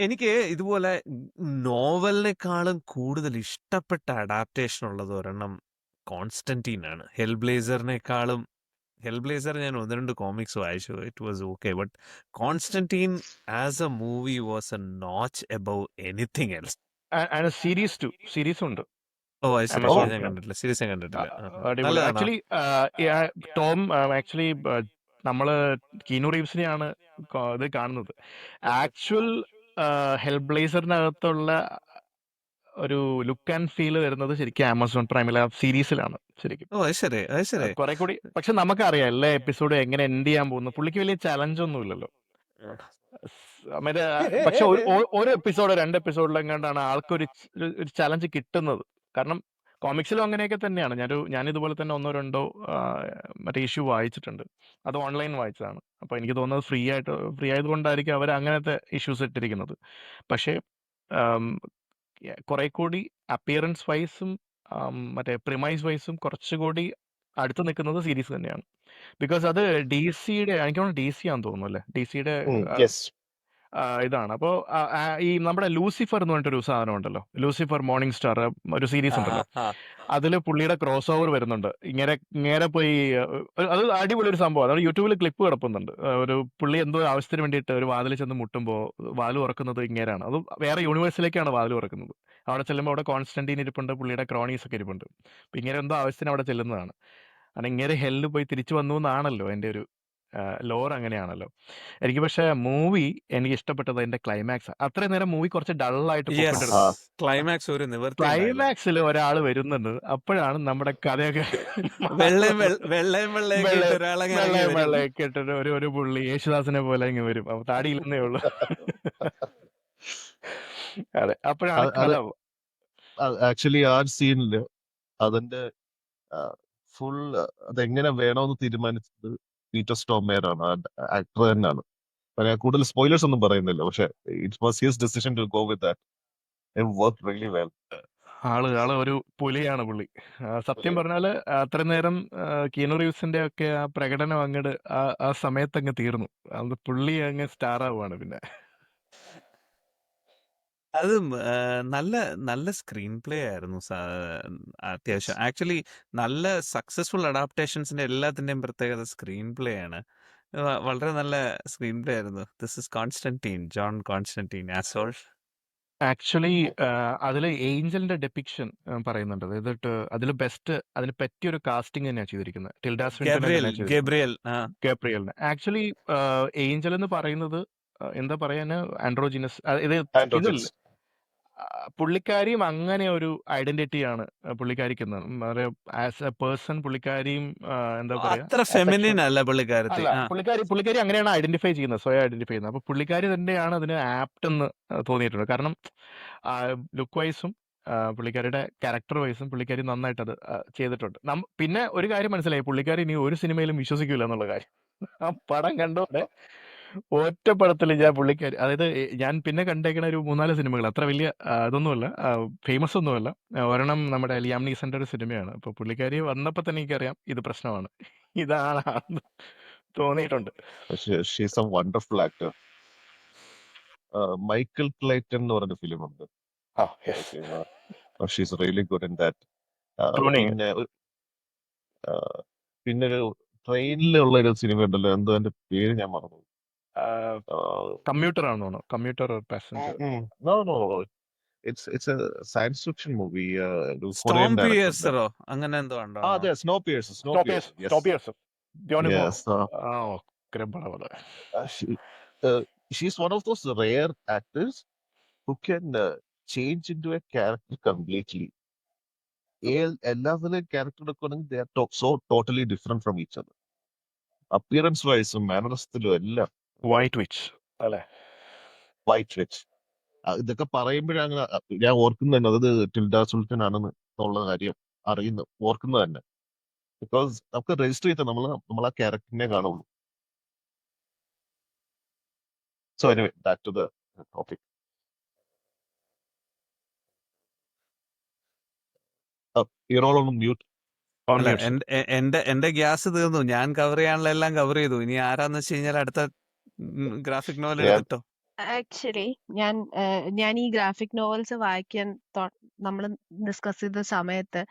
Speaker 1: എനിക്ക് ഇതുപോലെ നോവലിനേക്കാളും കൂടുതൽ ഇഷ്ടപ്പെട്ട അഡാപ്റ്റേഷൻ ഉള്ളത് ഒരെണ്ണം കോൺസ്റ്റന്റീൻ ആണ്. ഹെൽബ്ലേസറിനേക്കാളും ഞാൻ 1-2 കോമിക്സ് വായിച്ചു. It was okay. But Constantine as A movie was A notch above anything else.
Speaker 4: Series ഉണ്ട്
Speaker 1: ഓ അത് ശരി.
Speaker 4: ആമസോൺ
Speaker 1: ഞാൻ
Speaker 4: പ്രൈം.
Speaker 1: കണ്ടിട്ടില്ല. സീരീസ് ഞാൻ കണ്ടിട്ടില്ല.
Speaker 4: അടിപൊളി.
Speaker 1: നല്ലതാണോ?
Speaker 4: ആക്ച്വലി ടോം ആക്ച്വലി നമ്മള് കീനു റീവ്സിനെയാണ് ഇത് കാണുന്നത്. ആക്ച്വൽ ഹെൽബ്ലേസറിനകത്തുള്ള ഒരു ലുക്ക് ആൻഡ് ഫീൽ വരുന്നത് ശരിക്കും ആമസോൺ പ്രൈമിലെ സീരീസിലാണ് ശരിക്കും.
Speaker 1: ഓ അത് ശരി.
Speaker 4: കുറെ കൂടി, പക്ഷെ നമുക്കറിയാം എല്ലാ എപ്പിസോഡും എങ്ങനെ എൻഡ് ചെയ്യാൻ പോകുന്നു. പുള്ളിക്ക് വലിയ ചലഞ്ച് ഒന്നും ഇല്ലല്ലോ. മറ്റേ പക്ഷെ ഒരു എപ്പിസോഡ് 2 എപ്പിസോഡിലെങ്ങാണ്ടാണ് ആൾക്കൊരു ഒരു ചലഞ്ച് കിട്ടുന്നത്. കാരണം കോമിക്സിലും അങ്ങനെയൊക്കെ തന്നെയാണ്. ഞാൻ ഇതുപോലെ തന്നെ 1-2 മറ്റേ ഇഷ്യൂ വായിച്ചിട്ടുണ്ട്. അത് ഓൺലൈൻ വായിച്ചതാണ്. അപ്പൊ എനിക്ക് തോന്നുന്നത് ഫ്രീ ആയതുകൊണ്ടായിരിക്കും അവർ അങ്ങനത്തെ ഇഷ്യൂസ് ഇട്ടിരിക്കുന്നത്. പക്ഷേ കുറെ കൂടി അപ്പിയറൻസ് വൈസും മറ്റേ പ്രിമൈസ് വൈസും കുറച്ചുകൂടി അടുത്ത് നിൽക്കുന്നത് സീരീസ് തന്നെയാണ്. ബിക്കോസ് അത് DC-യുടെ, എനിക്ക് തോന്നുന്നു DC ആണെന്ന് തോന്നുന്നു അല്ലേ, DC-യുടെ
Speaker 3: യെസ്.
Speaker 4: ഇതാണ്. അപ്പോൾ ഈ നമ്മുടെ ലൂസിഫർ എന്ന് പറഞ്ഞിട്ടൊരു സാധനം ഉണ്ടല്ലോ, ലൂസിഫർ മോർണിംഗ് സ്റ്റാർ ഒരു സീരീസ് ഉണ്ടല്ലോ, അതിൽ പുള്ളിയുടെ ക്രോസ് ഓവർ വരുന്നുണ്ട്. ഇങ്ങനെ പോയി അത് അടിപൊളി ഒരു സംഭവം. അതാണ് യൂട്യൂബിൽ ക്ലിപ്പ് കിടപ്പുന്നുണ്ട്. ഒരു പുള്ളി എന്തോ ആവശ്യത്തിന് വേണ്ടിയിട്ട് ഒരു വാതിൽ ചെന്ന് മുട്ടുമ്പോൾ വാല് തുറക്കുന്നത് ഇങ്ങനെയാണ്. അത് വേറെ യൂണിവേഴ്സിലേക്കാണ് വാതിൽ തുറക്കുന്നത്. അവിടെ ചെല്ലുമ്പോൾ അവിടെ കോൺസ്റ്റന്റീൻ ഇരിപ്പുണ്ട്, പുള്ളിയുടെ ക്രോണീസ് ഒക്കെ ഇരിപ്പുണ്ട്. അപ്പം ഇങ്ങനെ എന്തോ ആവശ്യത്തിന് അവിടെ ചെല്ലുന്നതാണ്. കാരണം ഇങ്ങനെ ഹെല്ലിൽ പോയി തിരിച്ചു വന്നു എന്നാണല്ലോ എൻ്റെ ഒരു ലോർ, അങ്ങനെയാണല്ലോ. എനിക്ക് പക്ഷെ മൂവി എനിക്ക് ഇഷ്ടപ്പെട്ടത് അതിന്റെ ക്ലൈമാക്സ്. അത്രയും നേരം മൂവി കുറച്ച് ഡള്ളായിട്ട് പൊക്കോണ്ടിരുന്നു.
Speaker 1: ക്ലൈമാക്സ് ഒരു നിവർത്തി.
Speaker 4: ക്ലൈമാക്സിൽ ഒരാൾ വരുന്നുണ്ട്, അപ്പോഴാണ് നമ്മുടെ കഥയൊക്കെ
Speaker 1: വെള്ളയും
Speaker 4: വെള്ളയൊക്കെ ഇട്ടിട്ട് ഒരു പുള്ളി യേശുദാസിനെ പോലെ ഇങ്ങ് വരും. അപ്പൊ താടിയില്ലെന്നേ ഉള്ളു. അതെ, അപ്പോഴാണ് കഥ.
Speaker 3: ആക്ച്വലി ആ സീനില് അതിന്റെ ഫുൾ അതെങ്ങനെ വേണമെന്ന് തീരുമാനിച്ചത് പീറ്റർ സ്റ്റോമേറാണ്, ആ ആക്ടർ തന്നെയാണ്. ഞാൻ കൂടുതൽ സ്പോയിലേഴ്സ് ഒന്നും പറയുന്നില്ല, പക്ഷെ it was his decision to go with that. It worked really well.
Speaker 4: ആള് ഒരു പുലിയാണ് പുള്ളി. സത്യം പറഞ്ഞാല് അത്രയും നേരം കീനു റീവ്സിന്റെ ഒക്കെ ആ പ്രകടനം അങ്ങോട്ട് ആ സമയത്ത് അങ്ങ് തീർന്നു. അത് പുള്ളി അങ്ങ് സ്റ്റാർ ആവുകയാണ്. പിന്നെ
Speaker 1: അത് നല്ല സ്ക്രീൻ പ്ലേ ആയിരുന്നു. അത്യാവശ്യം ആക്ച്വലി നല്ല സക്സസ്ഫുൾ അഡാപ്റ്റേഷൻസിന്റെ എല്ലാത്തിന്റെയും പ്രത്യേകത സ്ക്രീൻ പ്ലേ ആണ്. വളരെ നല്ല സ്ക്രീൻ പ്ലേ ആയിരുന്നു. This is Constantine, John Constantine asshole.
Speaker 4: Actually അതില് ഏഞ്ചലിന്റെ ഡെപിക്ഷൻ പറയുന്നുണ്ട്. അതായത് അതിൽ ബെസ്റ്റ്, അതിന് പറ്റിയൊരു കാസ്റ്റിംഗ് തന്നെയാണ് ചെയ്തിരിക്കുന്നത്. ടിൽഡ സ്വിന്റൺ ഗബ്രിയലിന്. ആക്ച്വലി ഏഞ്ചൽ എന്ന് പറയുന്നത് എന്താ പറയാന്, ആൻഡ്രോജിനസ്, ഇതല്ല, പുള്ളിക്കാരിയും അങ്ങനെ ഒരു ഐഡന്റിറ്റിയാണ് പുള്ളിക്കാരിക്കുന്നത്. ആസ് എ പേഴ്സൺ പുള്ളിക്കാരിയും എന്താ പറയാ, പുള്ളിക്കാരി അങ്ങനെയാണ് ഐഡന്റിഫൈ ചെയ്യുന്നത്, സ്വയം ഐഡന്റിഫൈ ചെയ്യുന്നത്. അപ്പൊ പുള്ളിക്കാരി തന്നെയാണ് അതിന് ആപ്റ്റ് എന്ന് തോന്നിയിട്ടുണ്ട്. കാരണം ലുക്ക് വൈസും പുള്ളിക്കാരിയുടെ ക്യാരക്ടർ വൈസും പുള്ളിക്കാരി നന്നായിട്ട് അത് ചെയ്തിട്ടുണ്ട്. പിന്നെ ഒരു കാര്യം മനസ്സിലായി, പുള്ളിക്കാരി ഇനി ഒരു സിനിമയിലും വിശ്വസിക്കൂല എന്നുള്ള കാര്യം. ആ പടം കണ്ടോടെ ഒറ്റ പടത്തിൽ ഞാൻ പുള്ളിക്കാരി, അതായത് ഞാൻ പിന്നെ കണ്ടേക്കണ ഒരു 3-4 സിനിമകൾ അത്ര വലിയ ഇതൊന്നുമല്ല, ഫേമസ് ഒന്നുമല്ല. ഒരെണ്ണം നമ്മുടെ ലിയാം നീസന്റെ ഒരു സിനിമയാണ്. അപ്പൊ പുള്ളിക്കാരി വന്നപ്പോ തന്നെ എനിക്കറിയാം ഇത് പ്രശ്നമാണ്, ഇതാണെന്ന് തോന്നിയിട്ടുണ്ട്.
Speaker 3: She's A wonderful actor. Michael Clayton എന്ന് പറഞ്ഞ ഫിലിം ഉണ്ട്. She's really good in that. പിന്നെ ഒരു ട്രെയിനിലുള്ള ഒരു സിനിമ ഉണ്ടല്ലോ, എന്തോ എന്റെ പേര് ഞാൻ മറന്നു.
Speaker 4: കമ്മ്യൂട്ടർ ആണോ? Commuter passenger?
Speaker 3: No. It's a science fiction movie.
Speaker 1: Snowpiercer അങ്ങനെ എന്തോ ഉണ്ടോ?
Speaker 3: അതെ, Snowpiercer. She's one of those rare actors who can change into a character completely. എല്ലാത്തിലും ക്യാരക്ടർ എടുക്കുകയാണെങ്കിൽ they are so totally different from each other. Appearance വൈസും മാനറിസത്തിലും എല്ലാം.
Speaker 4: White witch അല്ലെ?
Speaker 3: White witch. ഇതൊക്കെ പറയുമ്പോഴാണ് ഞാൻ ഓർക്കുന്നത്, അത് ടിൽഡ സുൽട്ടൻ ആണെന്ന് ഉള്ള കാര്യം ഓർക്കുന്നത് തന്നെ. ബിക്കോസ് നമുക്ക് രജിസ്റ്റർ ചെയ്താൽ നമ്മൾ ആ ക്യാരക്ടറിനെ കാണുള്ളൂ. So anyway, back to the topic. You're all on mute.
Speaker 1: എന്റെ ഗ്യാസ് തീർന്നു. ഞാൻ കവർ ചെയ്യാനുള്ള എല്ലാം കവർ ചെയ്തു. ഇനി ആരാന്ന് വെച്ച് കഴിഞ്ഞാൽ അടുത്ത ഗ്രാഫിക് നോവൽ എടുത്തിട്ടോ.
Speaker 2: ആക്ച്വലി ഞാൻ ഈ ഗ്രാഫിക് നോവൽസ് വായിക്കാൻ നമ്മൾ ഡിസ്കസ് ചെയ്ത സമയത്ത്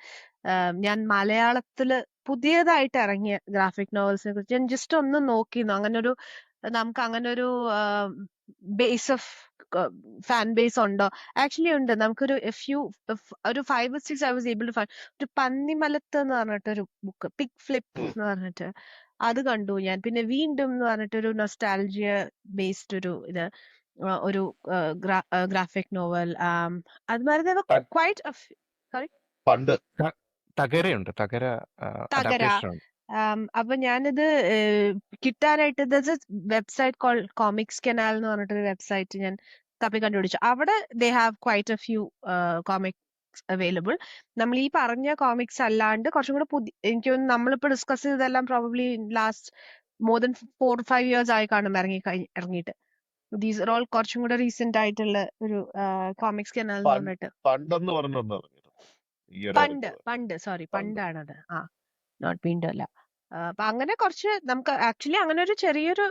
Speaker 2: ഞാൻ മലയാളത്തില് പുതിയതായിട്ട് ഇറങ്ങിയ ഗ്രാഫിക് നോവൽസിനെ കുറിച്ച് ഞാൻ ജസ്റ്റ് ഒന്ന് നോക്കിയിരുന്നു. നമുക്ക് അങ്ങനെ ഒരു ബേസ് ഓഫ് ഫാൻ ബേസ് ഉണ്ടോ? ആക്ച്വലി ഉണ്ട്. നമുക്കൊരു ഒരു 5 or 6 I was able to find ഒരു പന്നിമലത്ത് എന്ന് പറഞ്ഞിട്ടൊരു ബുക്ക്, പിഗ് ഫ്ലിപ്പ് എന്ന് പറഞ്ഞിട്ട് അത് കണ്ടു ഞാൻ. പിന്നെ വീണ്ടും എന്ന് പറഞ്ഞിട്ടൊരു നൊസ്റ്റാൾജിയ ബേസ്ഡ് ഒരു ഗ്രാഫിക് നോവൽ. അതുമാതിരി ക്വൈറ്റ് സോറി
Speaker 3: പണ്ട്
Speaker 4: തകരയുണ്ട്, തകര
Speaker 2: തകര.
Speaker 4: അഡാപ്റ്റേഷൻ ഉണ്ട്.
Speaker 2: അപ്പൊ ഞാനിത് കിട്ടാനായിട്ട് വെബ്സൈറ്റ് കോൾ കോമിക്സ് കനാൽ എന്ന് പറഞ്ഞിട്ടൊരു വെബ്സൈറ്റ് ഞാൻ തപ്പി കണ്ടുപിടിച്ചു. അവിടെ they have quite A few comics available. നമ്മൾ ഈ പറഞ്ഞ കോമിക്സ് അല്ലാണ്ട് കുറച്ചും കൂടെ എനിക്ക് തോന്നുന്നു നമ്മളിപ്പോ ഡിസ്കസ് ചെയ്തതെല്ലാം probably last more than 4 or 5 years ആയി കാണും ഇറങ്ങിയിട്ട്. ദീസ് ആർ ഓൾ കുറച്ചും കൂടെ റീസെന്റ് ആയിട്ടുള്ള ഒരു കോമിക്സ് കനാൽ എന്ന് പറഞ്ഞിട്ട്.
Speaker 3: പണ്ടെന്ന് പറഞ്ഞൊന്നും ഇറങ്ങിയത്
Speaker 2: പണ്ടാണത്. നോട്ട് വീണ്ടും അല്ല. അപ്പൊ അങ്ങനെ കുറച്ച് നമുക്ക് ആക്ച്വലി അങ്ങനെ ഒരു ചെറിയൊരു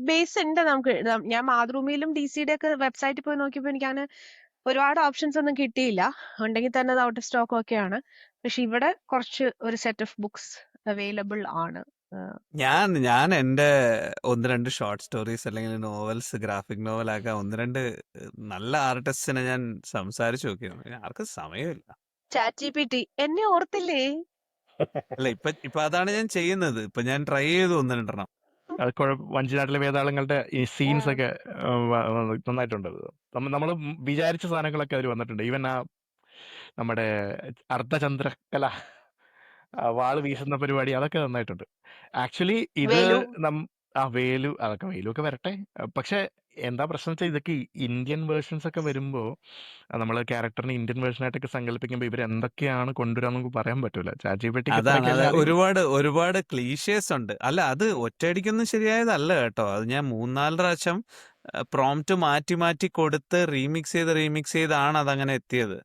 Speaker 2: ബേസ് ഉണ്ട് നമുക്ക്. ഞാൻ മാതൃഭൂമിയിലും DC-യുടെ ഒക്കെ വെബ്സൈറ്റിൽ പോയി നോക്കിയപ്പോ എനിക്ക് അങ്ങനെ ഒരുപാട് ഓപ്ഷൻസ് ഒന്നും കിട്ടിയില്ല. ഉണ്ടെങ്കിൽ തന്നെ അത് ഔട്ട് ഓഫ് സ്റ്റോക്ക് ഒക്കെയാണ്. പക്ഷെ ഇവിടെ കുറച്ച് ഒരു സെറ്റ് ഓഫ് ബുക്സ് അവൈലബിൾ ആണ്.
Speaker 1: ഞാൻ എന്റെ 1-2 ഷോർട്ട് സ്റ്റോറീസ് അല്ലെങ്കിൽ നോവൽസ് ഗ്രാഫിക് നോവലാക്കാൻ 1-2 നല്ല ആർട്ടിസ്റ്റിനെ ഞാൻ സംസാരിച്ചു നോക്കിയിരുന്നു. ആർക്കും സമയമില്ല.
Speaker 2: ChatGPT എന്നെ ഓർത്തില്ലേ?
Speaker 1: അല്ല, ഇപ്പൊ അതാണ് ഞാൻ ചെയ്യുന്നത്. ഇപ്പൊ ഞാൻ ട്രൈ ചെയ്തു 1-2
Speaker 4: അത് വഞ്ചിനാട്ടിലെ വേതാളങ്ങളുടെ ഈ സീൻസ് ഒക്കെ നന്നായിട്ടുണ്ട്. നമ്മൾ വിചാരിച്ച സാധനങ്ങളൊക്കെ അതിൽ വന്നിട്ടുണ്ട്. ഈവൻ നമ്മുടെ അർദ്ധചന്ദ്രകല വാള് വീശുന്ന പരിപാടി അതൊക്കെ നന്നായിട്ടുണ്ട്. ആക്ച്വലി ഇത്
Speaker 2: വേലു.
Speaker 4: വേലുവൊക്കെ വരട്ടെ. പക്ഷെ എന്താ പ്രശ്നം വെച്ചാൽ ഇതൊക്കെ ഇന്ത്യൻ വേർഷൻസ് ഒക്കെ വരുമ്പോ നമ്മൾ ക്യാരക്ടറിന് ഇന്ത്യൻ വേർഷൻ ആയിട്ടൊക്കെ സങ്കല്പിക്കുമ്പോ ഇവർ എന്തൊക്കെയാണ് കൊണ്ടുവരാൻ നമുക്ക് പറയാൻ പറ്റൂല.
Speaker 1: അതാണ് ഒരുപാട് ക്ലീഷേഴ്സ് ഉണ്ട്. അല്ല, അത് ഒറ്റയടിക്കൊന്നും ശരിയായതല്ല കേട്ടോ. അത് ഞാൻ 3-4 പ്രാവശ്യം പ്രോംപ്റ്റ് മാറ്റി കൊടുത്ത് റീമിക്സ് ചെയ്താണ് അതങ്ങനെ എത്തിയത്.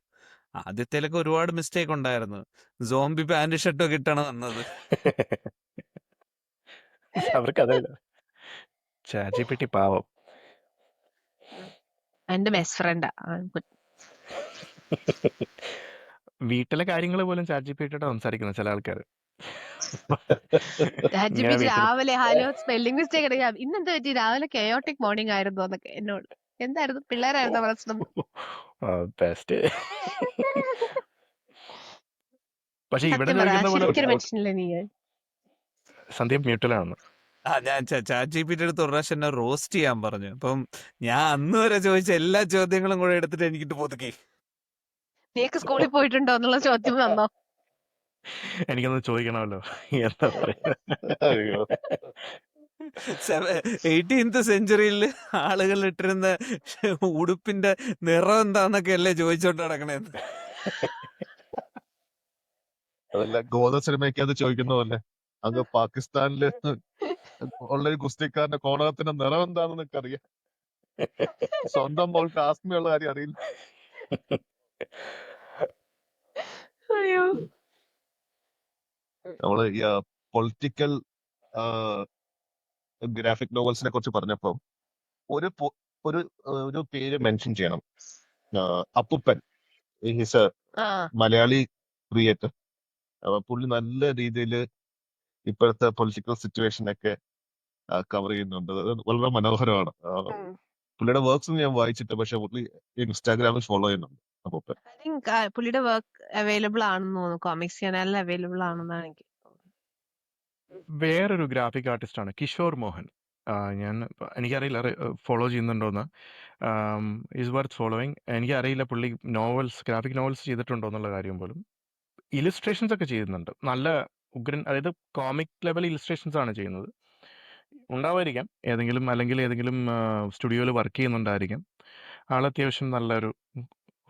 Speaker 1: ആദ്യത്തേലൊക്കെ ഒരുപാട് മിസ്റ്റേക്ക് ഉണ്ടായിരുന്നു. സോംബി പാന്റ് ഷർട്ടൊക്കെ ഇട്ടാണ് വന്നത്.
Speaker 4: അവർക്ക് അതല്ല. ChatGPT പാവം.
Speaker 2: എന്റെ ബെസ്റ്റ് ഫ്രണ്ടാ.
Speaker 4: വീട്ടിലെ കാര്യങ്ങൾ പോലും ChatGPT-യോട് സംസാരിക്കുന്ന ചില ആൾക്കാർ.
Speaker 2: ChatGPT രാവിലെ ഹലോ സ്പെല്ലിംഗ് മിസ്റ്റേക്ക് എടുക്കാം, ഇന്നെന്ത് പറ്റി രാവിലെ കെയോട്ടിക് മോർണിംഗ് ആയിരുന്നു എന്നൊക്കെ എന്നോട്. എന്തായിരുന്നു, പിള്ളേരായിരുന്നു പ്രശ്നം?
Speaker 4: ബെസ്റ്റ്. പക്ഷെ ഇവിടെ
Speaker 2: സത്യം പറ,
Speaker 4: ചോദിക്കുന്ന പോലെ
Speaker 2: ശരിക്കും മനുഷ്യനല്ലേ നീ?
Speaker 4: സന്ദീപ് മ്യൂട്ടിലാണ്.
Speaker 1: ഞാൻ ChatGPT അടുത്ത് ഒരു പ്രാവശ്യം എന്നെ റോസ്റ്റ് ചെയ്യാൻ പറഞ്ഞു. അപ്പം ഞാൻ അന്ന് വരെ ചോദിച്ച എല്ലാ ചോദ്യങ്ങളും കൂടെ എടുത്തിട്ട് എനിക്കിട്ട് പുതുക്കി.
Speaker 2: നീക്ക് സ്കൂളിൽ പോയിട്ടുണ്ടോ എന്നുള്ള ചോദ്യം വന്നോ?
Speaker 4: എനിക്കൊന്ന് ചോദിക്കണമല്ലോ. എന്താ
Speaker 3: അയ്യോ.
Speaker 1: 18th സെഞ്ചുറിയിൽ ആളുകൾ ഇട്ടിരുന്ന ഉടുപ്പിന്റെ നിറം എന്താന്നൊക്കെ അല്ലേ ചോദിച്ചോണ്ട് നടക്കണേന്ന്.
Speaker 3: അതല്ല, ഗോദ സിനിമയ്ക്ക് അത് ചോദിക്കുന്ന പോലെ അങ്ങ് പാകിസ്ഥാനില് ഉള്ളൊരു ഗുസ്തിക്കാരന്റെ കോണകത്തിന്റെ നിറം എന്താണെന്ന് നിനക്ക് അറിയാം. സ്വന്തം മോൾക്ക് ആസ്മയുള്ള കാര്യം അറിയില്ല.
Speaker 2: അയ്യോ.
Speaker 3: നമ്മള് ഈ പൊളിറ്റിക്കൽ ഗ്രാഫിക് നോവൽസിനെ കുറിച്ച് പറഞ്ഞപ്പോ ഒരു പേര് മെൻഷൻ ചെയ്യണം. അപ്പുപ്പൻ, ഹിസ് എ മലയാളി ക്രിയേറ്റർ. പുള്ളി നല്ല രീതിയിൽ ഇപ്പോഴത്തെ പൊളിറ്റിക്കൽ സിറ്റുവേഷൻ ഒക്കെ കവർ ചെയ്യുന്നുണ്ട്. അത് വളരെ മനോഹരമാണ്. പുള്ളിയുടെ വർക്ക്സ് ഞാൻ വായിച്ചിട്ട്, പക്ഷെ പുള്ളി ഇൻസ്റ്റാഗ്രാമിൽ ഫോളോ ചെയ്യുന്നുണ്ട് അപ്പുപ്പൻ.
Speaker 2: ഐ തിങ്ക് പുള്ളിയുടെ വർക്ക് അവൈലബിൾ ആണെന്ന് തോന്നുന്നു. കോമിക്സ് ചാനലിൽ അവൈലബിൾ ആണെന്നാണ് എനിക്ക്.
Speaker 4: വേറൊരു ഗ്രാഫിക് ആർട്ടിസ്റ്റ് ആണ് കിഷോർ മോഹൻ. എനിക്കറിയില്ല ഫോളോ ചെയ്യുന്നുണ്ടോന്ന്. Is worth following. എനിക്കറിയില്ല പുള്ളി ഗ്രാഫിക് നോവൽസ് ചെയ്തിട്ടുണ്ടോ എന്നുള്ള കാര്യം പോലും. ഇലിസ്ട്രേഷൻസ് ഒക്കെ ചെയ്യുന്നുണ്ട്. നല്ല ഉഗ്രൻ, അതായത് കോമിക് ലെവൽ ഇലിസ്ട്രേഷൻസ് ആണ് ചെയ്യുന്നത്. ഉണ്ടാവായിരിക്കാം അല്ലെങ്കിൽ ഏതെങ്കിലും സ്റ്റുഡിയോയിൽ വർക്ക് ചെയ്യുന്നുണ്ടായിരിക്കാം. ആൾ അത്യാവശ്യം നല്ലൊരു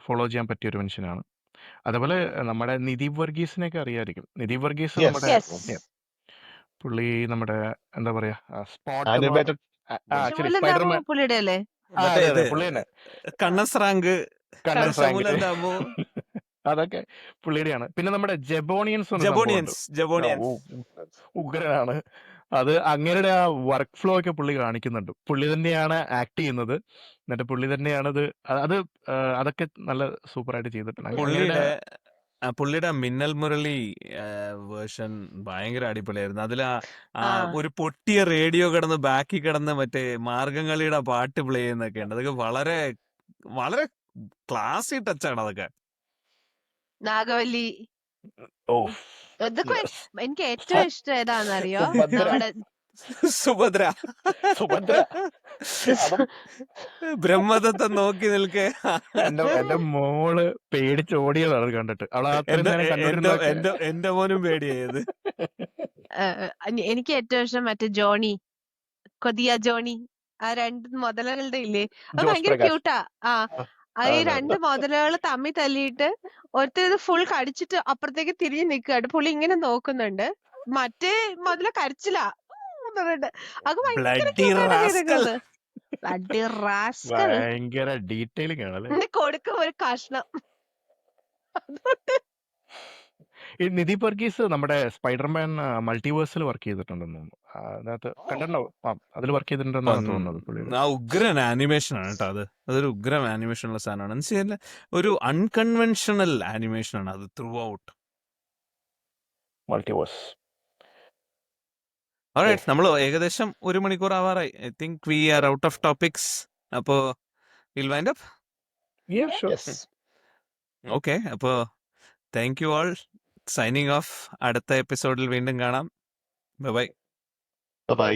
Speaker 4: ഫോളോ ചെയ്യാൻ പറ്റിയ ഒരു മനുഷ്യനാണ്. അതേപോലെ നമ്മുടെ നിദീപ് വർഗീസിനെയൊക്കെ അറിയായിരിക്കും. നിദീപ് വർഗീസ് നമ്മുടെ പുള്ളി നമ്മുടെ എന്താ പറയാ
Speaker 3: ആനിമേറ്റഡ്
Speaker 4: സ്പൈഡർമാൻ
Speaker 2: പുള്ളിയുടെ അല്ലേ?
Speaker 4: പുള്ളി തന്നെ.
Speaker 1: കണ്ണസ്രാങ്ക്,
Speaker 4: അതൊക്കെ പുള്ളിയുടെയാണ്. പിന്നെ നമ്മുടെ ജബോണിയൻസ് ഉഗ്രനാണ്. അത് അങ്ങനെയുടെ ആ വർക്ക് ഫ്ലോ ഒക്കെ പുള്ളി കാണിക്കുന്നുണ്ട്. പുള്ളി തന്നെയാണ് ആക്ട് ചെയ്യുന്നത്. എന്നിട്ട് പുള്ളി തന്നെയാണ് അതൊക്കെ നല്ല സൂപ്പർ ആയിട്ട് ചെയ്തിട്ടുണ്ട്.
Speaker 1: പുള്ളിയുടെ മിന്നൽ മുരളി വേർഷൻ ഭയങ്കര അടിപൊളിയായിരുന്നു. അതിൽ
Speaker 2: ആ
Speaker 1: ഒരു പൊട്ടിയ റേഡിയോ കിടന്ന് ബാക്കിൽ കിടന്ന് മറ്റേ മാർഗംകളിയുടെ പാട്ട് പ്ലേ ചെയ്യുന്നൊക്കെ ഉണ്ട്. അതൊക്കെ വളരെ വളരെ ക്ലാസി ടച്ചാണ് അതൊക്കെ.
Speaker 2: നാഗവല്ലി
Speaker 4: ഓ
Speaker 2: ഇതൊക്കെ
Speaker 4: yes.
Speaker 2: എനിക്ക് ഏറ്റവും ഇഷ്ടം ഏതാണെന്നറിയോ?
Speaker 4: സുഭദ്ര
Speaker 2: നമ്മുടെ
Speaker 1: സുഭദ്ര
Speaker 4: സുഭദ്ര അതും
Speaker 1: ബ്രഹ്മദത്തം നോക്കി നിൽക്കെ.
Speaker 4: എന്റെ മോള് പേടിച്ചോടിയതാണ് അത് കണ്ടിട്ട്. അവൾ അത്രയും
Speaker 1: എന്റെ
Speaker 4: നേരം
Speaker 1: എന്റെ
Speaker 4: കണ്ടോണ്ടിരുന്നതൊക്കെ
Speaker 1: എന്റെ എന്റെ മോനും പേടിയായത്.
Speaker 2: എനിക്ക് ഏറ്റവും ഇഷ്ടം മറ്റേ ജോണി, കൊതിയ ജോണി. ആ രണ്ട് മുതലകളുടെ ഇല്ലേ, അത്
Speaker 4: ജോസ്
Speaker 2: ഭയങ്കര
Speaker 4: പ്രകാശ്.
Speaker 2: ക്യൂട്ടാ. ആ ഈ
Speaker 3: അതെ
Speaker 2: രണ്ട് മുതലകൾ തമ്മിൽ തല്ലിയിട്ട് ഒരുത്തത് ഫുൾ കടിച്ചിട്ട് അപ്പുറത്തേക്ക് തിരിഞ്ഞു നിൽക്കുകയാണ്. പുള്ളി ഇങ്ങനെ നോക്കുന്നുണ്ട്, മറ്റേ മുതല കരച്ചിലാ എന്ന് പറഞ്ഞിട്ട്. അത് ഭയങ്കര
Speaker 1: ബ്ലഡി
Speaker 2: ക്യൂട്ടായിട്ട്
Speaker 1: റാസ്കൽ.
Speaker 2: ചെയ്തേക്കുന്നത്. അടി റാസ്കൽ
Speaker 4: ഭയങ്കര ഡീറ്റെയിലിംഗ് ആണ് അല്ലേ?
Speaker 2: എന്നിട്ട് കൊടുക്കും ഒരു കഷ്ണം. അതുകൊണ്ട്
Speaker 4: ഈ നിധി വർഗീസ് നമ്മുടെ സ്പൈഡർമാൻ മൾട്ടിവേഴ്സിൽ വർക്ക് ചെയ്തിട്ടുണ്ടെന്ന് തോന്നുന്നു. അതിനകത്ത് കണ്ടിട്ടുണ്ടാവും. അതിൽ വർക്ക് ചെയ്തിട്ടുണ്ടെന്നാണ് തോന്നുന്നത് പുള്ളിയുടെ.
Speaker 1: ആ ഉഗ്രൻ ആനിമേഷൻ ആണ് കേട്ടോ. അതൊരു ഉഗ്രം ആനിമേഷൻ ഉള്ള സാധനമാണ്. എന്ന് വെച്ചാൽ ഒരു അൺകൺവെൻഷണൽ ആനിമേഷൻ ആണ് അത് ത്രൂ ഔട്ട്.
Speaker 4: മൾട്ടിവേഴ്സ്.
Speaker 1: ഓൾറൈറ്റ്, നമ്മൾ ഏകദേശം 1 മണിക്കൂർ ആവാറായി. I think we are out of topics. അപ്പോ will wind up.
Speaker 3: Yes.
Speaker 1: Okay, അപ്പോൾ thank you all. Signing off. അടുത്ത എപ്പിസോഡിൽ വീണ്ടും കാണാം. ബൈ.
Speaker 3: ബൈ.